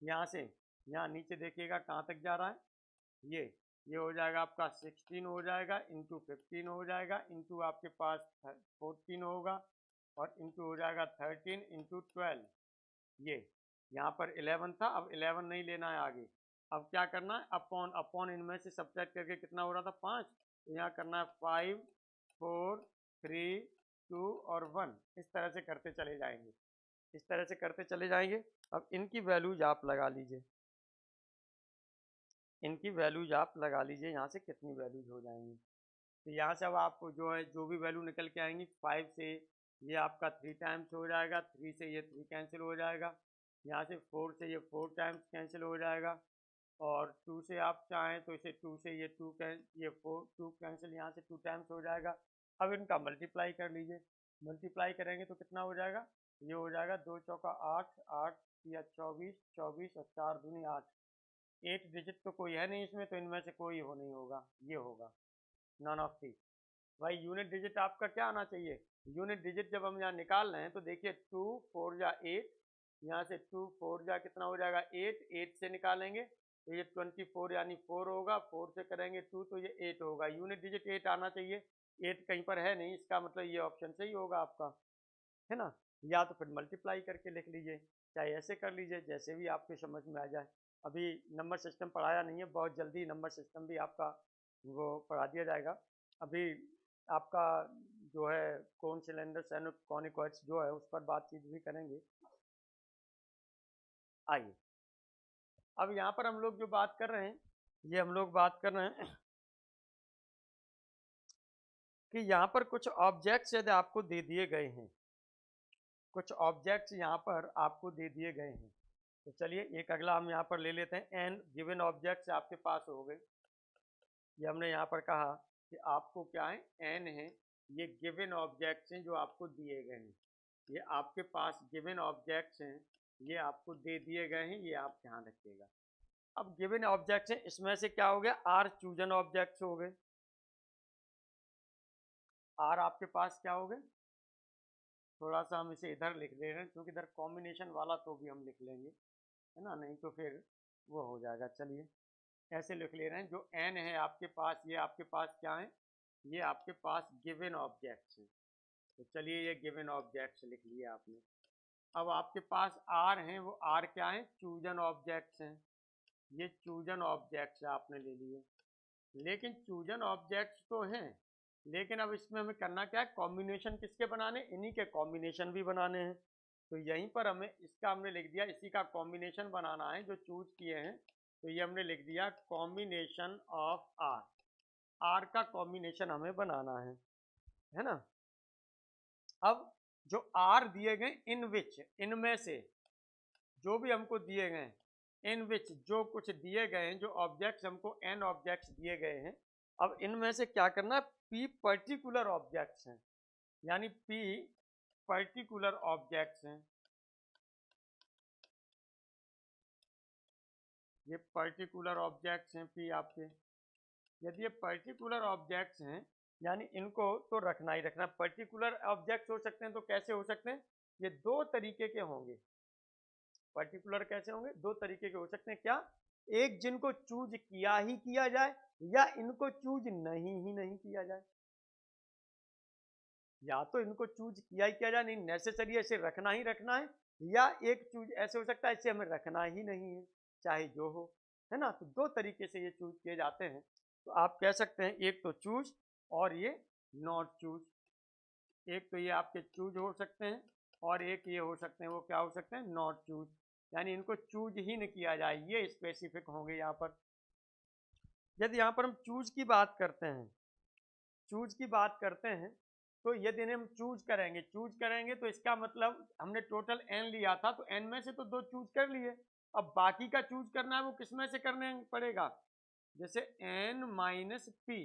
यहाँ से यहाँ नीचे देखिएगा कहाँ तक जा रहा है, ये हो जाएगा आपका 16 हो जाएगा, इंटू 15 हो जाएगा, इंटू आपके पास 14 होगा, और इंटू हो जाएगा 13 इंटू 12, ये यहाँ पर 11 था, अब 11 नहीं लेना है आगे, अब क्या करना है, अपॉन इनमें से सब्ट्रैक्ट करके कितना हो रहा था 5, तो यहाँ करना है 5 4 3 2 और 1, इस तरह से करते चले जाएंगे, इस तरह से करते चले जाएंगे। अब इनकी वैल्यूज आप लगा लीजिए, इनकी वैल्यूज आप लगा लीजिए, यहाँ से कितनी वैल्यूज हो जाएंगी, तो यहाँ से अब आप जो है जो भी वैल्यू निकल के आएंगी, 5 से ये आपका 3 टाइम्स हो जाएगा, 3 से ये 3 कैंसिल हो जाएगा, यहाँ से 4 से ये 4 टाइम्स कैंसिल हो जाएगा, और 2 से आप चाहें तो इसे 2 से ये 2 कैंसिल, यहाँ से 2 टाइम्स हो जाएगा। अब इनका मल्टीप्लाई कर लीजिए, मल्टीप्लाई करेंगे तो कितना हो जाएगा, ये हो जाएगा 2 चौका 8, 8 या 24, 24 और 4 दूनी 8, 8 डिजिट तो कोई है नहीं इसमें, तो इनमें से कोई हो नहीं होगा, ये होगा नन ऑफ दीज। भाई यूनिट डिजिट आपका क्या आना चाहिए, यूनिट डिजिट जब हम यहाँ निकाल रहे हैं तो देखिए 2 4 जा 8, यहाँ से 2 4 जा कितना हो जाएगा 8, 8 से निकालेंगे तो ये 24 यानी 4 होगा, 4 से करेंगे 2 तो ये 8 होगा, यूनिट डिजिट 8 आना चाहिए, 8 कहीं पर है नहीं, इसका मतलब ये ऑप्शन सही होगा आपका, है ना। या तो फिर मल्टीप्लाई करके लिख लीजिए, चाहे ऐसे कर लीजिए, जैसे भी आपके समझ में आ जाए। अभी नंबर सिस्टम पढ़ाया नहीं है, बहुत जल्दी नंबर सिस्टम भी आपका वो पढ़ा दिया जाएगा। अभी आपका जो है कौन सिलेंडर एंड कॉनिकॉइड्स जो है उस पर बातचीत भी करेंगे। आइए अब यहाँ पर हम लोग जो बात कर रहे हैं, ये हम लोग बात कर रहे हैं कि यहाँ पर कुछ ऑब्जेक्ट्स यदि आपको दे दिए गए हैं, कुछ ऑब्जेक्ट्स यहाँ पर आपको दे दिए गए हैं, तो चलिए एक अगला हम यहाँ पर ले लेते हैं। एन गिवन ऑब्जेक्ट्स आपके पास हो गए। ये हमने यहाँ पर कहा कि आपको क्या है, एन है, ये गिवन ऑब्जेक्ट्स हैं जो आपको दिए गए हैं। ये आपके पास गिवन ऑब्जेक्ट्स हैं, ये आपको दे दिए गए हैं, ये आप ध्यान रखिएगा। अब गिवन ऑब्जेक्ट्स हैं, इसमें से क्या हो गया, आर चूजन ऑब्जेक्ट्स हो गए। आर आपके पास क्या हो गए, थोड़ा सा हम इसे इधर लिख दे रहे हैं क्योंकि इधर कॉम्बिनेशन वाला तो भी हम लिख लेंगे, है ना, नहीं तो फिर वो हो जाएगा। चलिए ऐसे लिख ले रहे हैं, जो एन है आपके पास, ये आपके पास क्या है, ये आपके पास गिवन ऑब्जेक्ट्स हैं। तो चलिए ये गिवन ऑब्जेक्ट्स लिख लिए आपने। अब आपके पास आर हैं, वो आर क्या है, चूजन ऑब्जेक्ट्स हैं। ये चूजन ऑब्जेक्ट्स आपने ले लिए, लेकिन चूजन ऑब्जेक्ट्स तो हैं, लेकिन अब इसमें हमें करना क्या है, कॉम्बिनेशन किसके बनाने, इन्हीं के कॉम्बिनेशन भी बनाने हैं। तो यहीं पर हमें इसका हमने लिख दिया, इसी का कॉम्बिनेशन बनाना है जो चूज किए हैं। तो ये हमने लिख दिया कॉम्बिनेशन ऑफ आर, आर का कॉम्बिनेशन हमें बनाना है ना। अब जो आर दिए गए, इन विच, इनमें से जो भी हमको दिए गए, इन विच जो कुछ दिए गए हैं, जो ऑब्जेक्ट्स हमको एन ऑब्जेक्ट्स दिए गए हैं, अब इनमें से क्या करना है, पी पर्टिकुलर ऑब्जेक्ट्स हैं, यानी पी पर्टिकुलर ऑब्जेक्ट्स हैं। ये पर्टिकुलर ऑब्जेक्ट्स हैं पी आपके। यदि ये पर्टिकुलर ऑब्जेक्ट्स हैं, यानी इनको तो रखना ही रखना। पर्टिकुलर ऑब्जेक्ट्स हो सकते हैं तो कैसे हो सकते हैं, ये दो तरीके के होंगे। पर्टिकुलर कैसे होंगे, दो तरीके के हो सकते हैं। क्या, एक जिनको चूज किया ही किया जाए, या इनको चूज नहीं किया जाए। या तो इनको चूज किया ही किया जाए, नहीं नेसेसरी ऐसे रखना ही रखना है, या एक चूज ऐसे हो सकता है इसे हमें रखना ही नहीं है, चाहे जो हो, है ना। तो दो तरीके से ये चूज किए जाते हैं। तो आप कह सकते हैं एक तो चूज और ये नॉट चूज। एक तो ये आपके चूज हो सकते हैं और एक ये हो सकते हैं, वो क्या हो सकते हैं, नॉट चूज, यानी इनको चूज ही न किया जाए, ये स्पेसिफिक होंगे यहाँ पर। यदि यहाँ पर हम चूज की बात करते हैं, चूज की बात करते हैं, तो यदि हम चूज करेंगे तो इसका मतलब हमने टोटल एन लिया था, तो एन में से तो दो चूज कर लिए। अब बाकी का चूज करना है वो किस में से करने पड़ेगा, जैसे N minus P,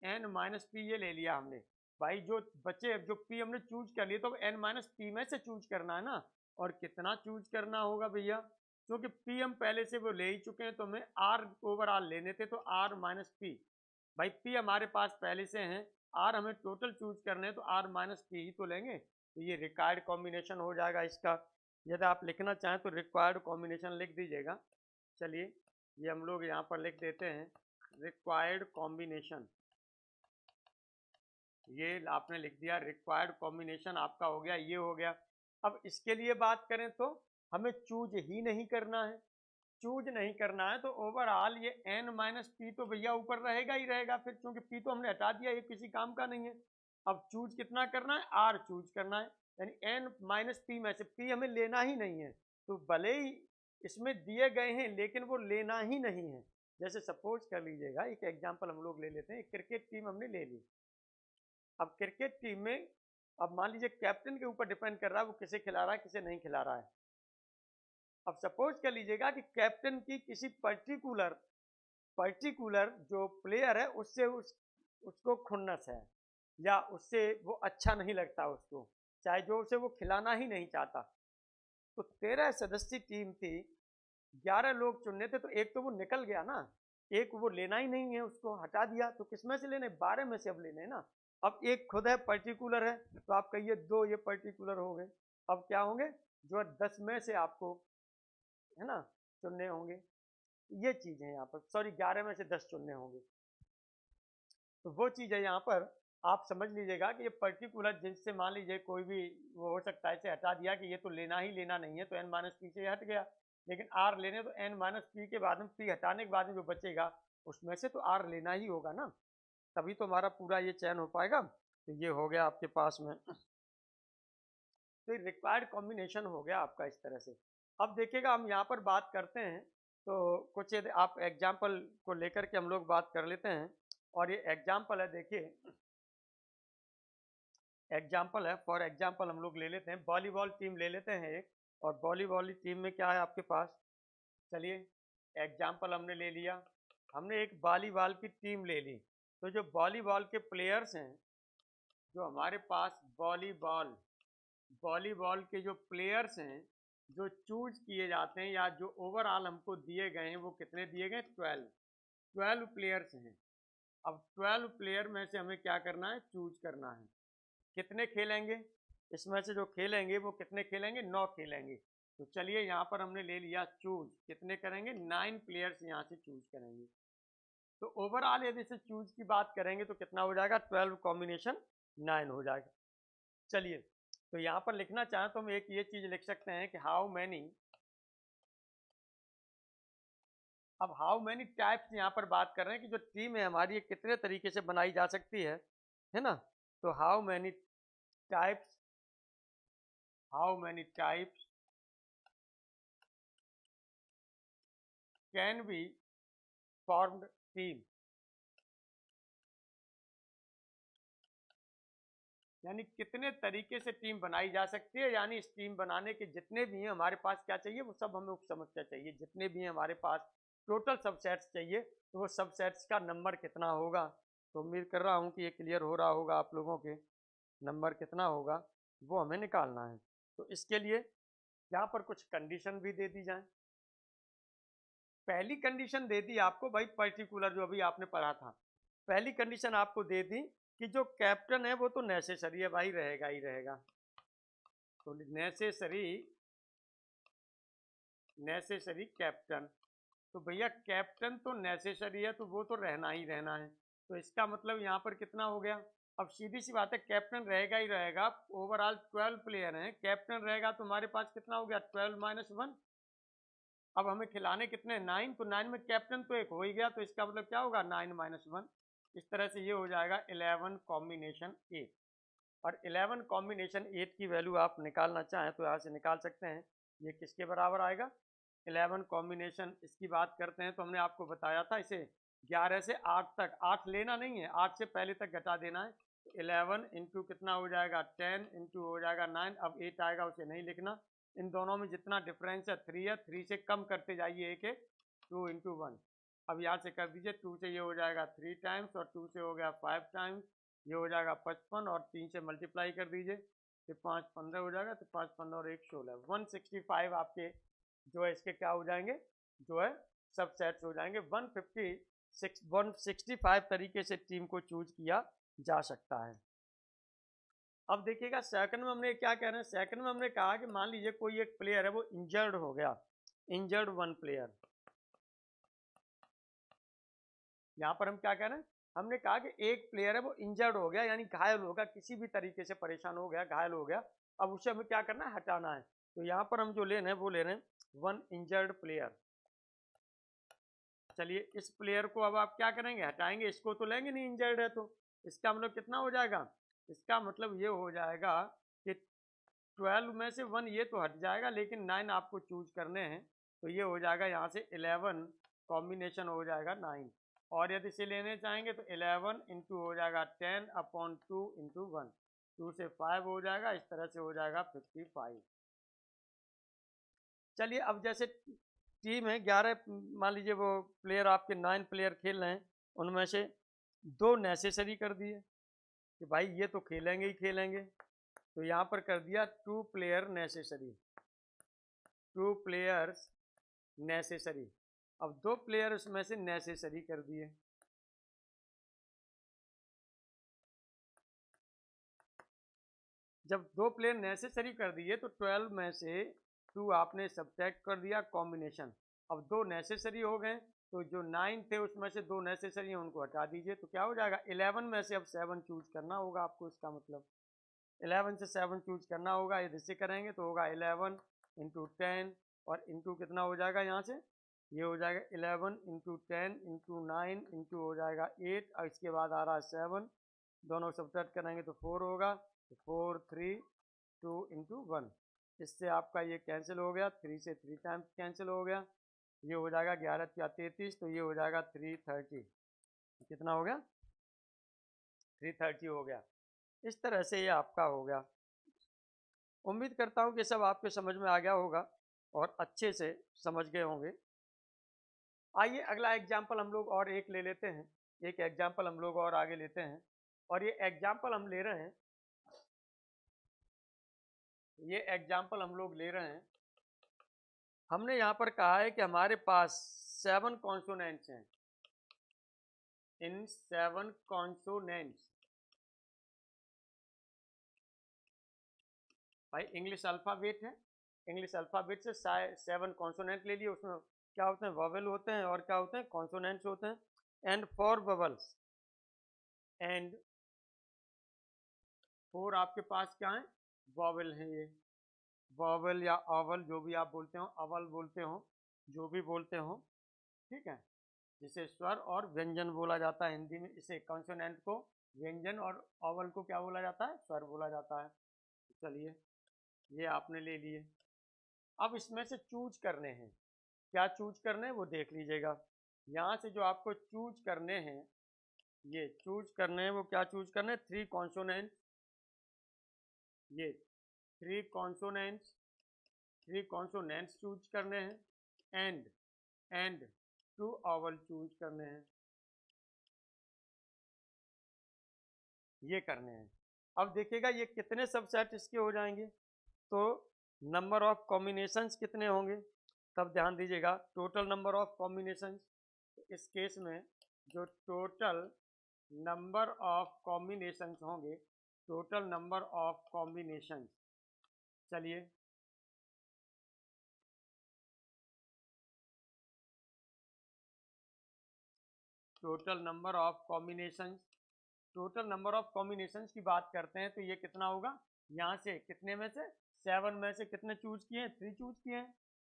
N minus P ये ले लिया हमने भाई, जो बचे जो पी हमने चूज कर लिए, तो एन माइनस पी में से चूज करना है ना। और कितना चूज करना होगा भैया, क्योंकि पी हम पहले से वो ले ही चुके हैं, तो हमें आर ओवरऑल लेने थे, तो आर माइनस पी, भाई पी हमारे पास पहले से हैं, आर हमें टोटल चूज करने हैं, तो आर माइनस पी ही तो लेंगे। तो ये रिक्वायर्ड कॉम्बिनेशन हो जाएगा इसका। यदि आप लिखना चाहें तो रिक्वायर्ड कॉम्बिनेशन लिख दीजिएगा। चलिए ये हम लोग यहाँ पर लिख देते हैं, रिक्वायर्ड कॉम्बिनेशन। ये आपने लिख दिया, रिक्वायर्ड कॉम्बिनेशन आपका हो गया, ये हो गया। अब इसके लिए बात करें तो हमें चूज ही नहीं करना है, चूज नहीं करना है, तो ओवरऑल ये एन माइनस पी तो भैया ऊपर रहेगा ही रहेगा फिर, क्योंकि पी तो हमने हटा दिया, ये किसी काम का नहीं है। अब चूज कितना करना है, आर चूज करना है, यानी एन माइनस पी में से पी हमें लेना ही नहीं है। तो भले ही इसमें दिए गए हैं लेकिन वो लेना ही नहीं है। जैसे सपोज कर लीजिएगा, एक एग्जाम्पल हम लोग ले लेते हैं, क्रिकेट टीम हमने ले ली। अब क्रिकेट टीम में अब मान लीजिए कैप्टन के ऊपर डिपेंड कर रहा है वो किसे खिला रहा है किसे नहीं खिला रहा है। अब सपोज कर लीजिएगा कि कैप्टन की किसी पर्टिकुलर जो प्लेयर है उससे उसको खुन्नस है, या उससे वो अच्छा नहीं लगता उसको, चाहे जो उसे वो खिलाना ही नहीं चाहता। तो 13 सदस्यीय टीम थी, 11 लोग चुनने थे, तो एक तो वो निकल गया ना, एक वो लेना ही नहीं है, उसको हटा दिया, तो किसमें से लेने, 12 में से अब लेने हैं ना। अब एक खुद है पर्टिकुलर है, तो आप कहिए दो ये पर्टिकुलर हो गए। अब क्या होंगे, जो 10 में से आपको, है ना, चुनने होंगे। ये चीज है यहाँ पर, सॉरी 11 में से 10 चुनने होंगे। तो वो चीज है यहाँ पर, आप समझ लीजिएगा कि ये पर्टिकुलर जिनसे मान लीजिए कोई भी वो हो सकता है, इसे हटा दिया कि ये तो लेना ही लेना नहीं है, तो एन माइनस पी से हट गया। लेकिन आर लेने, तो एन माइनस पी के बाद में पी हटाने के बाद में जो बचेगा उसमें से तो आर लेना ही होगा ना, तभी तो हमारा पूरा ये चयन हो पाएगा। तो ये हो गया आपके पास में, तो ये रिक्वायर्ड कॉम्बिनेशन हो गया आपका इस तरह से। अब देखिएगा हम यहाँ पर बात करते हैं, तो कुछ यदि आप एग्जाम्पल को लेकर के हम लोग बात कर लेते हैं। और ये एग्जाम्पल है, देखिए एग्जाम्पल है, फॉर एग्जाम्पल हम लोग ले लेते हैं वॉलीबॉल टीम ले लेते हैं एक, और वॉलीबॉल टीम में क्या है आपके पास, चलिए एग्जाम्पल हमने ले लिया, हमने एक वॉलीबॉल की टीम ले ली। तो जो वॉलीबॉल के प्लेयर्स हैं, जो हमारे पास वॉलीबॉल वॉलीबॉल के जो प्लेयर्स हैं जो चूज किए जाते हैं या जो ओवरऑल हमको दिए गए हैं, वो कितने दिए गए, 12 प्लेयर्स हैं। अब 12 प्लेयर में से हमें क्या करना है, चूज करना है कितने खेलेंगे, इसमें से जो खेलेंगे वो कितने खेलेंगे, 9 खेलेंगे। तो चलिए यहाँ पर हमने ले लिया चूज, कितने करेंगे, 9 प्लेयर्स यहाँ से चूज करेंगे। तो ओवरऑल यदि से चूज की बात करेंगे तो कितना हो जाएगा, 12 कॉम्बिनेशन 9 हो जाएगा। चलिए तो यहाँ पर लिखना चाहें तो हम एक ये चीज लिख सकते हैं कि हाउ मैनी, अब हाउ मैनी टाइप्स यहाँ पर बात कर रहे हैं कि जो टीम है हमारी कितने तरीके से बनाई जा सकती है ना। तो how many types, how many types can be formed team, यानी कितने तरीके से टीम बनाई जा सकती है, यानी इस टीम बनाने के जितने भी हैं हमारे पास क्या चाहिए, वो सब हमें उपसमुच्चय चाहिए, जितने भी हैं हमारे पास टोटल सबसेट्स चाहिए, तो वो सबसेट्स का नंबर कितना होगा। तो उम्मीद कर रहा हूँ कि ये क्लियर हो रहा होगा आप लोगों के, नंबर कितना होगा वो हमें निकालना है। तो इसके लिए यहाँ पर कुछ कंडीशन भी दे दी जाए। पहली कंडीशन दे दी आपको भाई पर्टिकुलर, जो अभी आपने पढ़ा था, पहली कंडीशन आपको दे दी कि जो कैप्टन है वो तो नेसेसरी है भाई, रहेगा ही रहेगा। तो नेसेसरी कैप्टन, तो भैया कैप्टन तो नेसेसरी है तो वो तो रहना ही रहना है। तो इसका मतलब यहाँ पर कितना हो गया, अब सीधी सी बात है कैप्टन रहेगा ही रहेगा, ओवरऑल 12 प्लेयर हैं, कैप्टन रहेगा तो हमारे पास कितना हो गया, 12 - 1। अब हमें खिलाने कितने, 9, तो 9 में कैप्टन तो एक हो ही गया, तो इसका मतलब क्या होगा, 9 - 1। इस तरह से ये हो जाएगा 11 कॉम्बिनेशन 8। और 11 कॉम्बिनेशन 8 की वैल्यू आप निकालना चाहें तो यहाँ से निकाल सकते हैं, ये किसके बराबर आएगा, 11 कॉम्बिनेशन, इसकी बात करते हैं तो हमने आपको बताया था इसे 11 से 8 तक, 8 लेना नहीं है, 8 से पहले तक घटा देना है। 11 इंटू कितना हो जाएगा, 10 इंटू हो जाएगा 9, अब 8 आएगा उसे नहीं लिखना, इन दोनों में जितना डिफरेंस है 3 है, 3 से कम करते जाइए एक एक, 2 इंटू 1। अब यहाँ से कर दीजिए, 2 से ये हो जाएगा 3 टाइम्स, और 2 से हो गया 5 टाइम्स, ये हो जाएगा 55, और 3 से मल्टीप्लाई कर दीजिए, फिर 5 15 हो जाएगा, तो 5 15 और 1 16, 165 आपके जो है इसके क्या हो जाएंगे, जो है सबसेट्स हो जाएंगे। 165 तरीके से टीम को चूज किया जा सकता है। अब देखिएगा सेकंड में हमने क्या कह रहे हैं, सेकंड में हमने कहा कि मान लीजिए कोई एक प्लेयर है वो इंजर्ड हो गया, इंजर्ड 1 प्लेयर, यहाँ पर हम क्या कह रहे हैं, हमने कहा कि एक प्लेयर है वो इंजर्ड हो गया, यानी घायल हो गया, किसी भी तरीके से परेशान हो गया, घायल हो गया, अब उसे हमें क्या करना है, हटाना है। तो यहाँ पर हम जो ले रहे हैं वो ले रहे हैं 1 इंजर्ड प्लेयर। चलिए इस प्लेयर को अब आप क्या करेंगे, हटाएंगे, इसको तो लेंगे नहीं, इंजर्ड है, तो इसका मतलब कितना हो जाएगा, इसका मतलब ये हो जाएगा कि 12 में से 1 ये तो हट जाएगा, लेकिन 9 आपको चूज करने हैं, तो ये हो जाएगा यहाँ से 11 कॉम्बिनेशन हो जाएगा 9। और यदि इसे लेने चाहेंगे तो 11 इंटू हो जाएगा 10/2 इंटू 1, 2 से 5 हो जाएगा, इस तरह से हो जाएगा 55। चलिए अब जैसे टीम है 11, मान लीजिए वो प्लेयर आपके 9 प्लेयर खेल रहे हैं, उनमें से 2 नेसेसरी कर दिए कि भाई ये तो खेलेंगे ही खेलेंगे, तो यहाँ पर कर दिया 2 प्लेयर नेसेसरी, 2 प्लेयर्स नेसेसरी। अब 2 प्लेयर उसमें से नेसेसरी कर दिए, जब 2 प्लेयर नेसेसरी कर दिए तो 12 में से 2 आपने सब्ट्रैक्ट कर दिया कॉम्बिनेशन, अब 2 नेसेसरी हो गए, तो जो 9 थे उसमें से 2 नेसेसरी हैं उनको हटा दीजिए, तो क्या हो जाएगा, 11 में से अब 7 चूज करना होगा आपको, इसका मतलब 11 से 7 चूज करना होगा, यदि से करेंगे तो होगा 11 इंटू 10, और इंटू कितना हो जाएगा यहाँ से, ये हो जाएगा 11 इंटू 10 इंटू 9 इंटू हो जाएगा 8, और इसके बाद आ रहा है 7, दोनों सब्ट्रैक्ट करेंगे तो 4 होगा, तो 4 3 2 इंटू 1, इससे आपका ये कैंसिल हो गया, 3 से 3 टाइम्स कैंसिल हो गया, ये हो जाएगा 11 या 33, तो ये हो जाएगा 330, कितना हो गया, 330 हो गया। इस तरह से ये आपका हो गया। उम्मीद करता हूँ कि सब आपके समझ में आ गया होगा और अच्छे से समझ गए होंगे। आइए अगला एग्जाम्पल हम लोग और एक ले लेते हैं, एक एग्जाम्पल हम लोग और आगे लेते हैं। और ये एग्जाम्पल हम ले रहे हैं, ये एग्जाम्पल हम लोग ले रहे हैं। हमने यहाँ पर कहा है कि हमारे पास 7 कॉन्सोनेंट्स हैं। इन 7 कॉन्सोनेंट्स, भाई इंग्लिश अल्फाबेट है, इंग्लिश अल्फाबेट से 7 कॉन्सोनेंट ले लिए। उसमें क्या होते हैं, वॉवेल होते हैं और क्या होते हैं, कॉन्सोनेंट्स होते हैं। एंड 4 वॉवेल्स एंड 4 आपके पास क्या है, वॉवेल है। ये वॉवेल या अवल जो भी आप बोलते हो, अवल बोलते हो, जो भी बोलते हो, ठीक है, जिसे स्वर और व्यंजन बोला जाता है हिंदी में। इसे कॉन्सोनेंट को व्यंजन और अवल को क्या बोला जाता है, स्वर बोला जाता है। चलिए ये आपने ले लिए। अब इसमें से चूज करने हैं, क्या चूज करने हैं वो देख लीजिएगा। यहाँ से जो आपको चूज करने हैं, ये चूज करने हैं, वो क्या चूज करने हैं, 3 कॉन्सोनेंट, ये 3 कॉन्सोनेंट्स, 3 कॉन्सोनेंट्स चूज करने हैं। एंड 2 ऑवल चूज करने हैं, ये करने हैं। अब देखिएगा ये कितने सबसेट इसके हो जाएंगे, तो नंबर ऑफ कॉम्बिनेशंस कितने होंगे, तब ध्यान दीजिएगा। टोटल नंबर ऑफ कॉम्बिनेशंस, इस केस में जो टोटल नंबर ऑफ कॉम्बिनेशंस होंगे, टोटल नंबर ऑफ कॉम्बिनेशंस, चलिए total number of combinations, total number of combinations की बात करते हैं तो ये कितना होगा, यहाँ से कितने में से 7 में से कितने चूज किए हैं, 3 चूज किए हैं,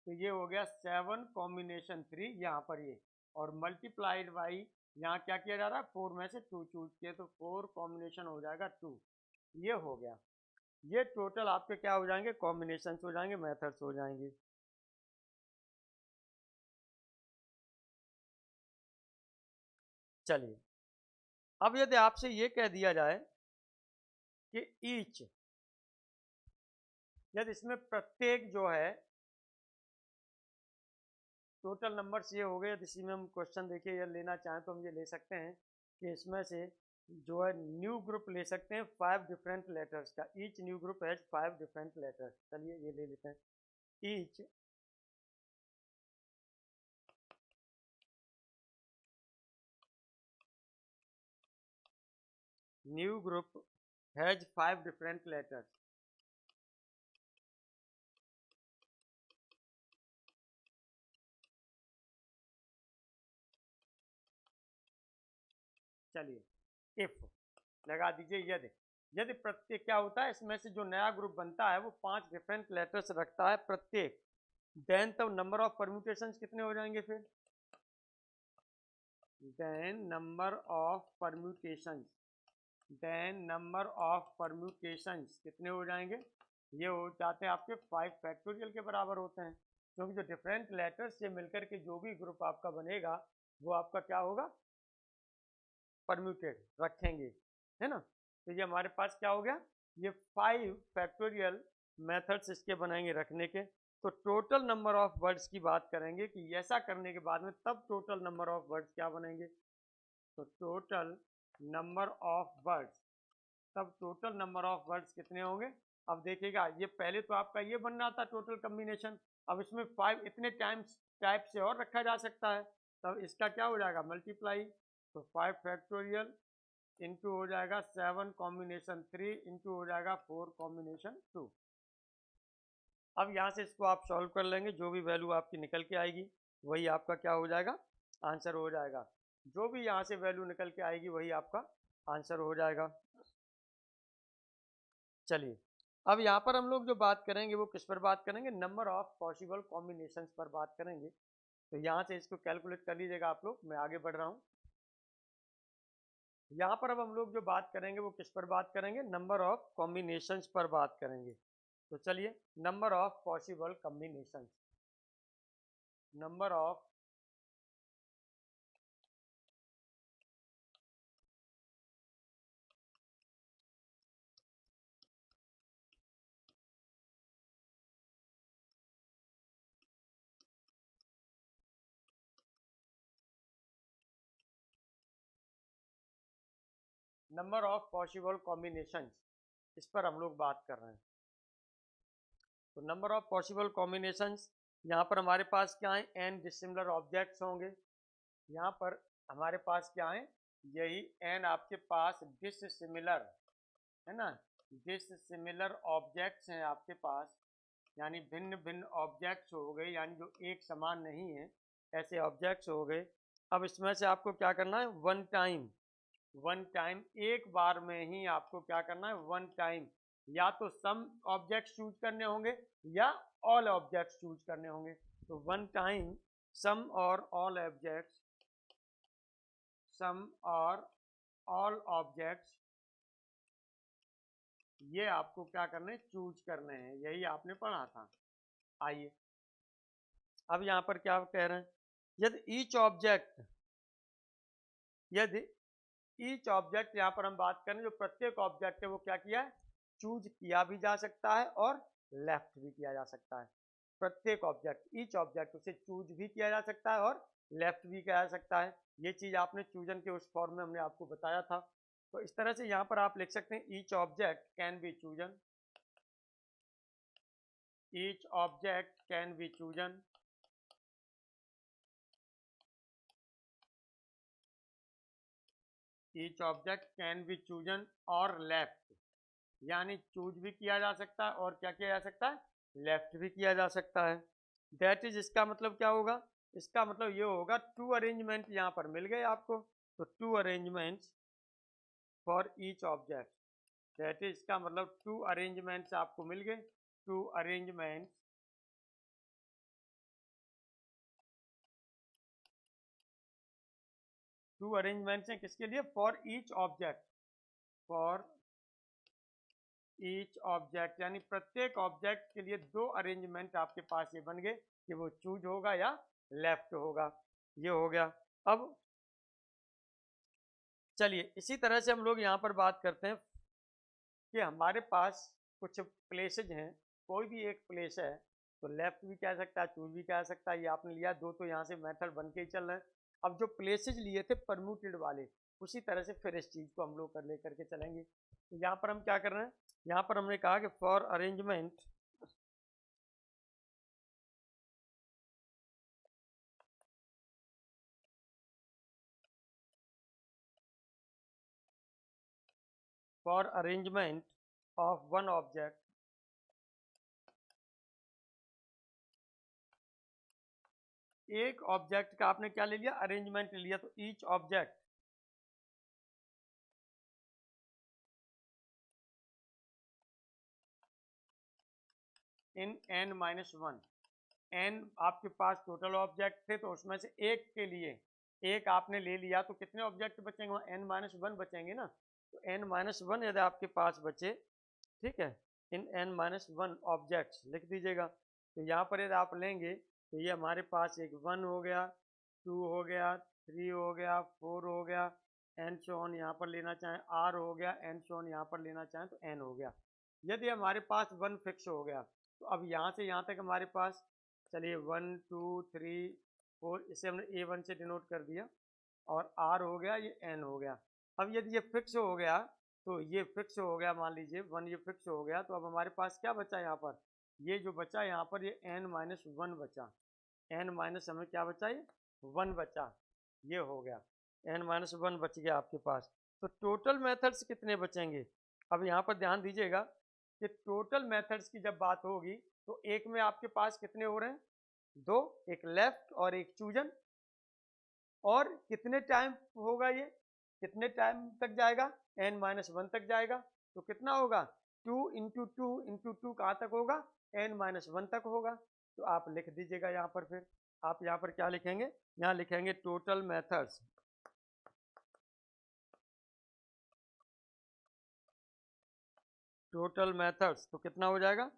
तो ये हो गया 7 कॉम्बिनेशन 3 यहाँ पर ये, और मल्टीप्लाइड बाई यहाँ क्या किया जा रहा है, 4 में से 2 चूज किए, तो 4 कॉम्बिनेशन हो जाएगा 2, ये हो गया। ये टोटल आपके क्या हो जाएंगे, कॉम्बिनेशंस हो जाएंगे, मेथड्स हो जाएंगे। चलिए अब यदि आपसे ये कह दिया जाए कि ईच, यदि इसमें प्रत्येक जो है, टोटल नंबर्स ये हो गए, यदि इसी में हम क्वेश्चन देखिए या लेना चाहें तो हम ये ले सकते हैं कि इसमें से जो है न्यू ग्रुप ले सकते हैं 5 डिफरेंट लेटर्स का। Each new group has 5 different letters, चलिए ये ले लेते हैं। Each new group has 5 different letters. चलिए इफ लगा दीजिए, यदि, यदि प्रत्येक क्या होता है, इसमें से जो नया ग्रुप बनता है वो 5 डिफरेंट लेटर्स रखता है प्रत्येक, देन तब नंबर ऑफ परम्यूटेशंस कितने हो जाएंगे फिर, then number of permutations, then number of permutations कितने हो जाएंगे, ये हो जाते हैं आपके 5 फैक्टोरियल के बराबर होते हैं, क्योंकि जो डिफरेंट लेटर्स से मिलकर के जो भी ग्रुप आपका बनेगा वो आपका क्या होगा, परम्यूटेड रखेंगे, है ना। तो ये हमारे पास क्या हो गया, ये 5 फैक्टोरियल मेथड्स इसके बनाएंगे रखने के। तो टोटल नंबर ऑफ वर्ड्स की बात करेंगे कि ऐसा करने के बाद में तब टोटल नंबर ऑफ वर्ड्स क्या बनेंगे, तो टोटल नंबर ऑफ वर्ड्स, तब टोटल नंबर ऑफ वर्ड्स कितने होंगे। अब देखिएगा ये पहले तो आपका ये बन रहा था टोटल कम्बिनेशन, अब इसमें 5 इतने टाइम्स टाइप से और रखा जा सकता है, तब इसका क्या हो जाएगा, मल्टीप्लाई, तो 5 फैक्टोरियल इंटू हो जाएगा 7 कॉम्बिनेशन 3 इंटू हो जाएगा 4 कॉम्बिनेशन 2। अब यहाँ से इसको आप सॉल्व कर लेंगे, जो भी वैल्यू आपकी निकल के आएगी वही आपका क्या हो जाएगा, आंसर हो जाएगा। जो भी यहाँ से वैल्यू निकल के आएगी वही आपका आंसर हो जाएगा। चलिए अब यहाँ पर हम लोग जो बात करेंगे वो किस पर बात करेंगे, नंबर ऑफ पॉसिबल कॉम्बिनेशंस पर बात करेंगे। तो यहाँ से इसको कैलकुलेट कर लीजिएगा आप लोग, मैं आगे बढ़ रहा हूँ। यहाँ पर अब हम लोग जो बात करेंगे वो किस पर बात करेंगे, नंबर ऑफ कॉम्बिनेशंस पर बात करेंगे। तो चलिए number of possible combinations, number of number of possible combinations, इस पर हम लोग बात कर रहे हैं। तो नंबर ऑफ पॉसिबल कॉम्बिनेशंस, यहाँ पर हमारे पास क्या है, n डिसिमिलर ऑब्जेक्ट्स होंगे। यहाँ पर हमारे पास क्या है, यही n आपके पास डिसिमिलर है ना, डिसिमिलर ऑब्जेक्ट्स हैं आपके पास, यानी भिन्न भिन्न ऑब्जेक्ट्स हो गए, यानी जो एक समान नहीं है, ऐसे ऑब्जेक्ट्स हो गए। अब इसमें से आपको क्या करना है, वन टाइम एक बार में ही आपको क्या करना है, वन टाइम या तो सम ऑब्जेक्ट्स चूज करने होंगे या ऑल ऑब्जेक्ट्स चूज करने होंगे। तो वन टाइम सम और ऑल ऑब्जेक्ट्स, सम और ऑल ऑब्जेक्ट्स, ये आपको क्या करने, चूज करने हैं, यही आपने पढ़ा था। आइए अब यहां पर क्या कह रहे हैं, यदि ईच ऑब्जेक्ट यहां पर हम बात करें, जो प्रत्येक ऑब्जेक्ट है वो क्या किया है, चूज किया भी जा सकता है और लेफ्ट भी किया जा सकता है। प्रत्येक ऑब्जेक्ट, ईच ऑब्जेक्ट, उसे चूज भी किया जा सकता है और लेफ्ट भी किया जा सकता है। ये चीज आपने चूजन के उस फॉर्म में हमने आपको बताया था। तो इस तरह से यहाँ पर आप लिख सकते हैं, each object can be chosen, each object can be chosen, each object can be chosen और लेफ्ट, यानी चूज भी किया जा सकता है और क्या किया जा सकता है, लेफ्ट भी किया जा सकता है। दैट इज, इसका मतलब क्या होगा, इसका मतलब ये होगा, टू अरेंजमेंट यहाँ पर मिल गए आपको। तो two arrangements for each object, that is, इसका मतलब टू अरेंजमेंट्स आपको मिल गए, टू अरेंजमेंट्स हैं किसके लिए, for each object, for each object, यानी प्रत्येक ऑब्जेक्ट के लिए दो अरेंजमेंट आपके पास ये बन गए कि वो चूज होगा या लेफ्ट होगा। ये हो गया। अब चलिए इसी तरह से हम लोग यहाँ पर बात करते हैं कि हमारे पास कुछ प्लेसेज हैं, कोई भी एक प्लेस है तो लेफ्ट भी कह सकता है, चूज भी कह सकता है। ये आपने लिया, दो तो यहाँ से मेथड बन के ही चल रहे हैं। अब जो प्लेसेज लिए थे परम्यूटेड वाले, उसी तरह से फिर इस चीज को हम लोग कर लेकर के चलेंगे। तो यहाँ पर हम क्या कर रहे हैं, यहाँ पर हमने कहा कि for arrangement of one object, एक ऑब्जेक्ट का आपने क्या ले लिया, अरेंजमेंट ले लिया। तो each object in n-1, n आपके पास टोटल ऑब्जेक्ट थे, तो उसमें से एक के लिए एक आपने ले लिया, तो कितने ऑब्जेक्ट बचेंगे, वहाँ n-1 बचेंगे ना। तो n-1 यदि आपके पास बचे, ठीक है, इन n-1 ऑब्जेक्ट्स लिख दीजिएगा। तो यहाँ पर यदि आप लेंगे तो ये हमारे पास एक 1 हो गया, 2 हो गया, 3 हो गया, 4 हो गया, एंड सो ऑन यहाँ पर लेना चाहें r हो गया, एंड सो ऑन यहाँ पर लेना चाहें तो n हो गया। यदि हमारे पास 1 फिक्स हो गया, तो अब यहाँ से यहाँ तक हमारे पास, चलिए 1 2 3 4, इसे हमने a1 से डिनोट कर दिया, और r हो गया, ये n हो गया। अब यदि ये फिक्स हो गया, तो ये फिक्स हो गया, मान लीजिए 1 ये फिक्स हो गया, तो अब हमारे पास क्या बचा यहाँ पर, ये जो बचा यहाँ पर, ये n-1 बचा, n- हमें क्या बचा, ये 1 बचा, ये हो गया, n-1 बच गया आपके पास। तो टोटल मेथड्स कितने बचेंगे, अब यहाँ पर ध्यान दीजिएगा कि टोटल मेथड्स की जब बात होगी, तो एक में आपके पास कितने हो रहे हैं, दो, एक लेफ्ट और एक चूजन, और कितने टाइम होगा, ये कितने टाइम तक जाएगा, n-1 तक जाएगा। तो कितना होगा, 2 इंटू टू कहाँ तक होगा, n-1 तक होगा। तो आप लिख दीजिएगा यहाँ पर, फिर आप यहाँ पर क्या लिखेंगे, यहाँ लिखेंगे टोटल मेथड्स, तो कितना हो जाएगा,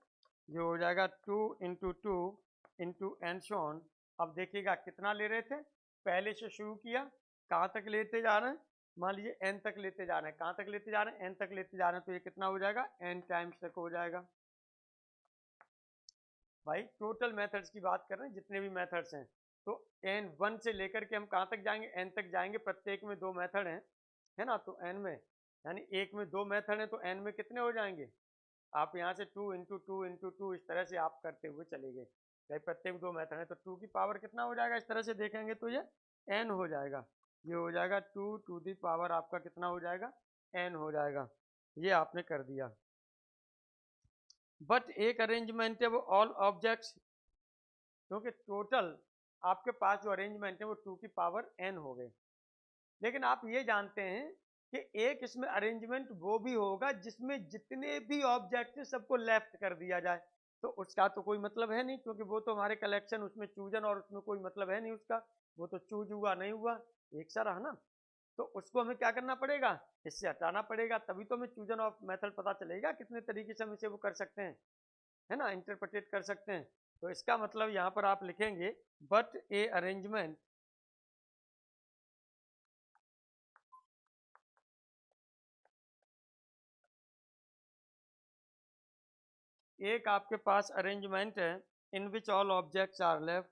ये हो जाएगा 2 इंटू एन शॉन। अब देखिएगा कितना ले रहे थे, पहले से शुरू किया, कहाँ तक लेते जा रहे हैं, मान लीजिए n तक लेते जा रहे हैं, कहाँ तक लेते जा रहे हैं, n तक लेते जा रहे हैं, तो ये कितना हो जाएगा, n टाइम्स तक हो जाएगा। भाई टोटल मेथड्स की बात कर रहे हैं, जितने भी मेथड्स हैं, तो n1 से लेकर के हम कहाँ तक जाएंगे, n तक जाएंगे, प्रत्येक में दो मेथड हैं, है ना, तो n में यानी एक में 2 मेथड है तो n में कितने हो जाएंगे, आप यहाँ से 2 इंटू 2 इंटू 2 इस तरह से आप करते हुए चले गए, भाई प्रत्येक 2 मेथड है तो 2 की पावर कितना हो जाएगा, इस तरह से देखेंगे तो ये n हो जाएगा, ये हो जाएगा 2 टू दी पावर आपका कितना हो जाएगा, n हो जाएगा, ये आपने कर दिया। बट एक अरेंजमेंट है वो ऑल ऑब्जेक्ट्स, क्योंकि टोटल आपके पास जो अरेंजमेंट है वो 2 की पावर n हो गए, लेकिन आप ये जानते हैं कि एक इसमें अरेंजमेंट वो भी होगा जिसमें जितने भी ऑब्जेक्ट है सबको लेफ्ट कर दिया जाए, तो उसका तो कोई मतलब है नहीं, क्योंकि वो तो हमारे कलेक्शन उसमें चूजन और उसमें कोई मतलब है नहीं उसका, वो तो चूज हुआ नहीं हुआ एक सा रहा ना, तो उसको हमें क्या करना पड़ेगा, इससे हटाना पड़ेगा, तभी तो हमें चूजन ऑफ मेथड पता चलेगा कितने तरीके से हम इसे वो कर सकते हैं, है ना, इंटरप्रेटेट कर सकते हैं। तो इसका मतलब यहाँ पर आप लिखेंगे बट ए अरेंजमेंट, एक आपके पास अरेंजमेंट है in which all objects are left,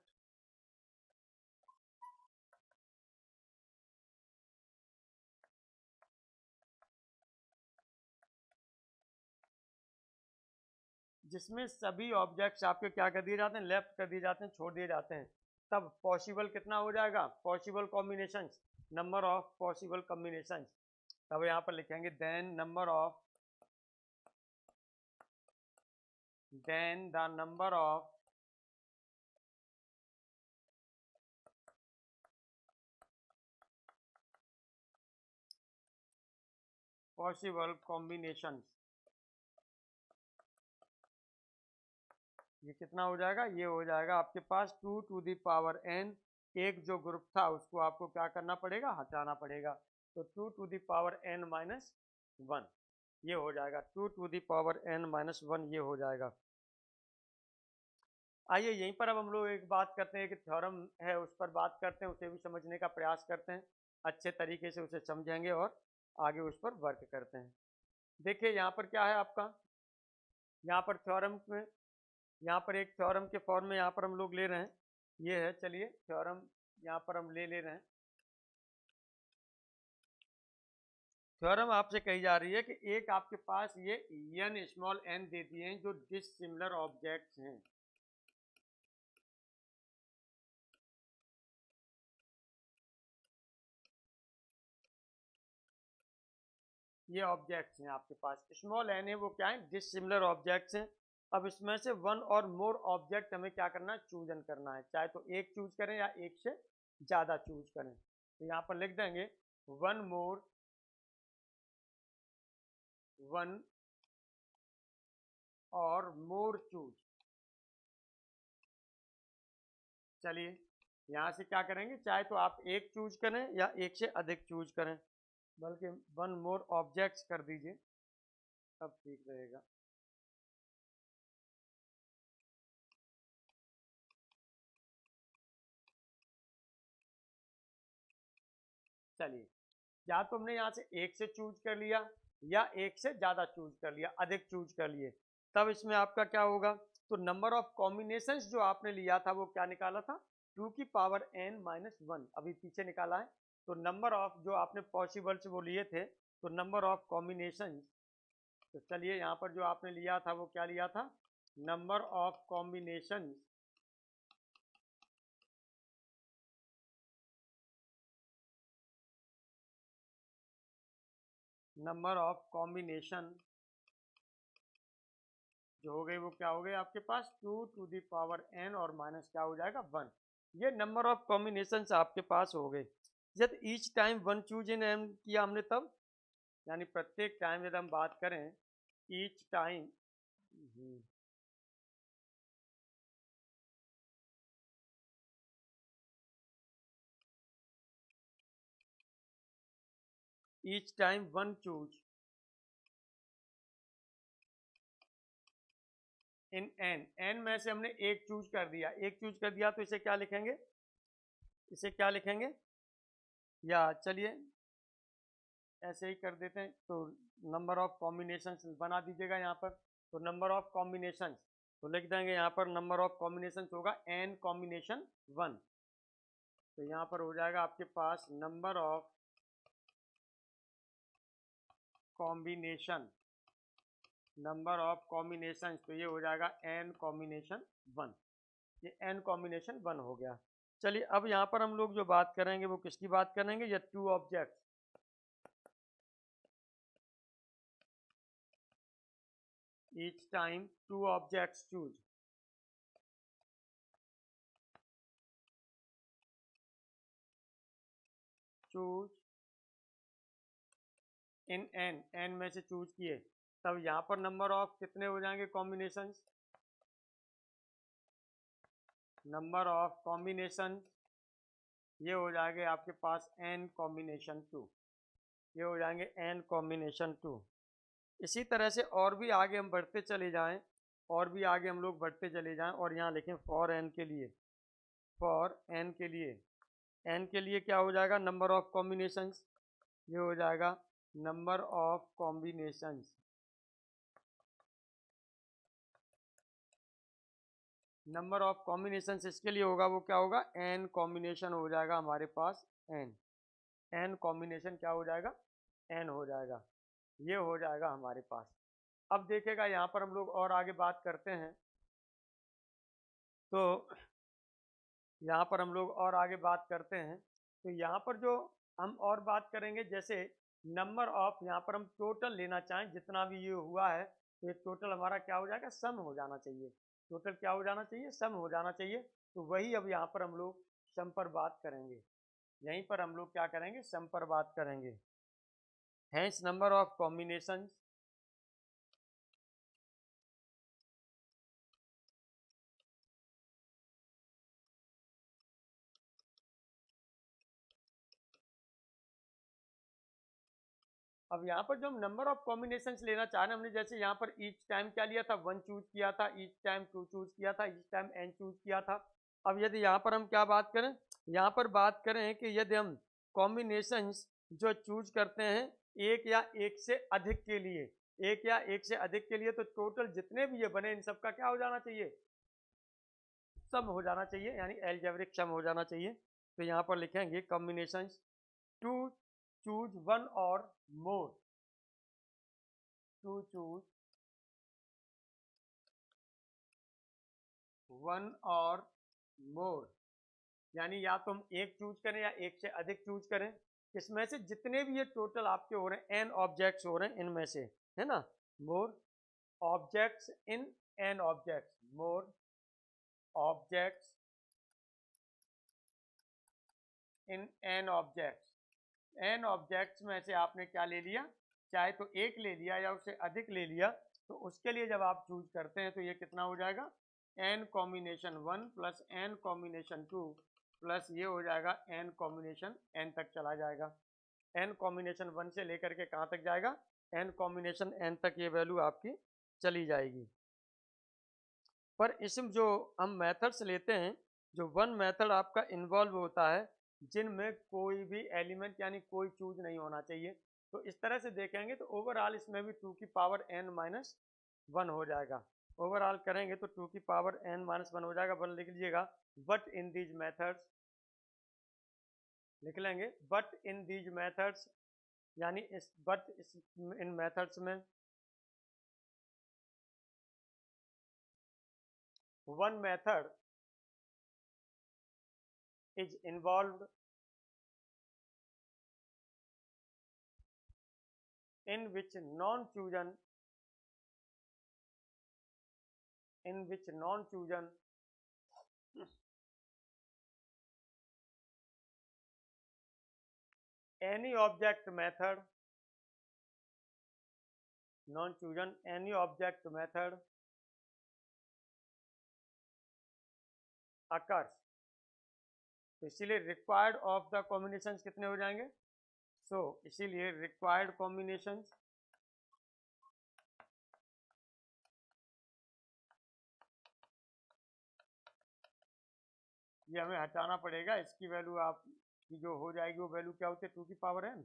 जिसमें सभी ऑब्जेक्ट्स आपके क्या कर दिए जाते हैं, लेफ्ट कर दिए जाते हैं, छोड़ दिए जाते हैं, तब पॉसिबल कितना हो जाएगा, possible combinations, number of possible combinations, तब यहाँ पर लिखेंगे then the number of possible combinations, ये कितना हो जाएगा, ये हो जाएगा आपके पास 2 टू दी पावर n, एक जो ग्रुप था उसको आपको क्या करना पड़ेगा, हटाना पड़ेगा, तो 2 to the power n minus 1 ये हो जाएगा, 2 to the power n minus 1 ये हो जाएगा। आइए यहीं पर अब हम लोग एक बात करते हैं कि थ्योरम है उस पर बात करते हैं, उसे भी समझने का प्रयास करते हैं, अच्छे तरीके से उसे समझेंगे और आगे उस पर वर्क करते हैं। देखिए यहाँ पर क्या है आपका, यहाँ पर थ्योरम में, यहाँ पर एक थ्योरम के फॉर्म में यहाँ पर हम लोग ले रहे हैं, ये है, चलिए थ्योरम यहाँ पर हम ले रहे हैं। थ्योरम आपसे कही जा रही है कि एक आपके पास ये n स्मॉल n दे दिए हैं जो डिसिमिलर ऑब्जेक्ट्स हैं, ये ऑब्जेक्ट्स हैं आपके पास, स्मॉल n है वो क्या है, डिसिमिलर ऑब्जेक्ट्स हैं। अब इसमें से वन और मोर ऑब्जेक्ट हमें क्या करना है, चूजन करना है, चाहे तो एक चूज करें या एक से ज्यादा चूज करें, तो यहाँ पर लिख देंगे वन और मोर चूज। चलिए यहाँ से क्या करेंगे, चाहे तो आप एक चूज करें या एक से अधिक चूज करें, बल्कि वन मोर ऑब्जेक्ट्स कर दीजिए तब ठीक रहेगा। चलिए या तो हमने यहाँ से एक से चूज कर लिया या एक से ज्यादा चूज कर लिया, अधिक चूज कर लिए, तब इसमें आपका क्या होगा, तो नंबर ऑफ कॉम्बिनेशंस जो आपने लिया था वो क्या निकाला था, 2 की पावर n माइनस 1 अभी पीछे निकाला है, तो नंबर ऑफ जो आपने पॉसिबल्स वो लिए थे, तो नंबर ऑफ कॉम्बिनेशंस, तो चलिए यहाँ पर जो आपने लिया था वो क्या लिया था, number of combinations, number of combination जो हो गए वो क्या हो गए आपके पास, 2 टू दी पावर n और माइनस क्या हो जाएगा 1, ये नंबर ऑफ कॉम्बिनेशन आपके पास हो गए। जब each time one choose in M किया हमने तब, यानी प्रत्येक टाइम यदि हम बात करें each time, each time one choose इन n में से हमने एक चूज कर दिया, एक चूज कर दिया तो इसे क्या लिखेंगे, इसे क्या लिखेंगे, या चलिए ऐसे ही कर देते हैं, तो नंबर ऑफ कॉम्बिनेशन बना दीजिएगा यहाँ पर, तो नंबर ऑफ कॉम्बिनेशन तो लिख देंगे यहाँ पर, नंबर ऑफ कॉम्बिनेशन होगा n कॉम्बिनेशन 1, तो यहाँ पर हो जाएगा आपके पास number of combination, number of combination, तो ये हो जाएगा n कॉम्बिनेशन 1, ये n कॉम्बिनेशन 1 हो गया। चलिए अब यहाँ पर हम लोग जो बात करेंगे वो किसकी बात करेंगे, ये two object, each time two objects choose in n में से चूज किए, तब यहाँ पर नंबर ऑफ कितने हो जाएंगे कॉम्बिनेशंस, नंबर ऑफ कॉम्बिनेशन ये हो जाएंगे आपके पास n कॉम्बिनेशन 2, ये हो जाएंगे n कॉम्बिनेशन 2। इसी तरह से और भी आगे हम बढ़ते चले जाएं, और भी आगे हम लोग बढ़ते चले जाएं, और यहाँ लिखें फॉर n के लिए, फॉर n के लिए, n के लिए क्या हो जाएगा, नंबर ऑफ कॉम्बिनेशंस, ये हो जाएगा number of combinations, number of combinations इसके लिए होगा, वो क्या होगा, n कॉम्बिनेशन हो जाएगा हमारे पास, n कॉम्बिनेशन क्या हो जाएगा, n हो जाएगा, ये हो जाएगा हमारे पास। अब देखेगा यहाँ पर हम लोग और आगे बात करते हैं, तो यहाँ पर हम लोग और आगे बात करते हैं, तो यहाँ पर जो हम और बात करेंगे, जैसे नंबर ऑफ, यहाँ पर हम टोटल लेना चाहें, जितना भी ये हुआ है तो ये टोटल हमारा क्या हो जाएगा, सम हो जाना चाहिए, टोटल क्या हो जाना चाहिए, सम हो जाना चाहिए। तो वही अब यहाँ पर हम लोग सम पर बात करेंगे, यहीं पर हम लोग क्या करेंगे, सम पर बात करेंगे। हैंस नंबर ऑफ कॉम्बिनेशंस, अब यहाँ पर जो हम नंबर ऑफ कॉम्बिनेशंस लेना चाह रहे हैं, हमने जैसे यहाँ पर ईच टाइम क्या लिया था, 1 चूज किया था, ईच टाइम 2 चूज किया था, ईच टाइम n चूज किया था। अब यदि यहाँ पर हम क्या बात करें, यहाँ पर बात करें कि यदि हम कॉम्बिनेशंस जो चूज करते हैं एक या एक से अधिक के लिए, एक या एक से अधिक के लिए, तो टोटल जितने भी ये बने इन सबका क्या हो जाना चाहिए, सम हो जाना चाहिए, यानी एल्जेब्रिक सम हो जाना चाहिए। तो यहाँ पर लिखेंगे कॉम्बिनेशंस टू चूज वन और मोर, टू चूज वन और मोर, यानी या तो हम एक चूज करें या एक से अधिक चूज करें, इसमें से जितने भी ये टोटल आपके हो रहे हैं n ऑब्जेक्ट्स हो रहे हैं इनमें से, है ना, more objects in n objects, more objects in n objects, n objects में से आपने क्या ले लिया, चाहे तो एक ले लिया या उससे अधिक ले लिया, तो उसके लिए जब आप चूज करते हैं तो ये कितना हो जाएगा, n combination 1 plus n combination 2 plus ये हो जाएगा n कॉम्बिनेशन n तक चला जाएगा, n कॉम्बिनेशन 1 से लेकर के कहाँ तक जाएगा, n कॉम्बिनेशन n तक ये वैल्यू आपकी चली जाएगी। पर इसमें जो हम मेथड्स लेते हैं, जो वन मेथड आपका इन्वॉल्व होता है, जिनमें कोई भी एलिमेंट यानी कोई चूज नहीं होना चाहिए, तो इस तरह से देखेंगे तो ओवरऑल इसमें भी 2 की पावर n माइनस 1 हो जाएगा, ओवरऑल करेंगे तो 2 की पावर n माइनस 1 हो जाएगा। 1 लिख लीजिएगा, बट इन दीज मेथड्स, लिख लेंगे बट इन दीज मेथड्स, यानी इस बट इन मेथड्स में one method is involved in which non-chosen any object method, non-chosen any object method occurs, तो इसीलिए रिक्वायर्ड ऑफ द कॉम्बिनेशंस कितने हो जाएंगे, सो इसीलिए रिक्वायर्ड कॉम्बिनेशंस ये हमें हटाना पड़ेगा, इसकी वैल्यू आप की जो हो जाएगी वो वैल्यू क्या होती है, 2 की पावर n,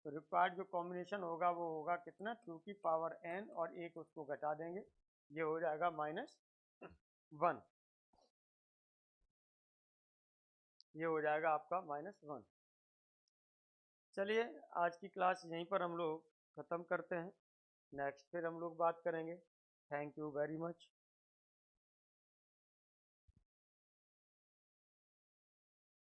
तो रिक्वायर्ड जो कॉम्बिनेशन होगा वो होगा कितना, 2 की पावर n और एक उसको घटा देंगे, ये हो जाएगा -1, ये हो जाएगा आपका -1। चलिए आज की क्लास यहीं पर हम लोग ख़त्म करते हैं। नेक्स्ट फिर हम लोग बात करेंगे। Thank you very much.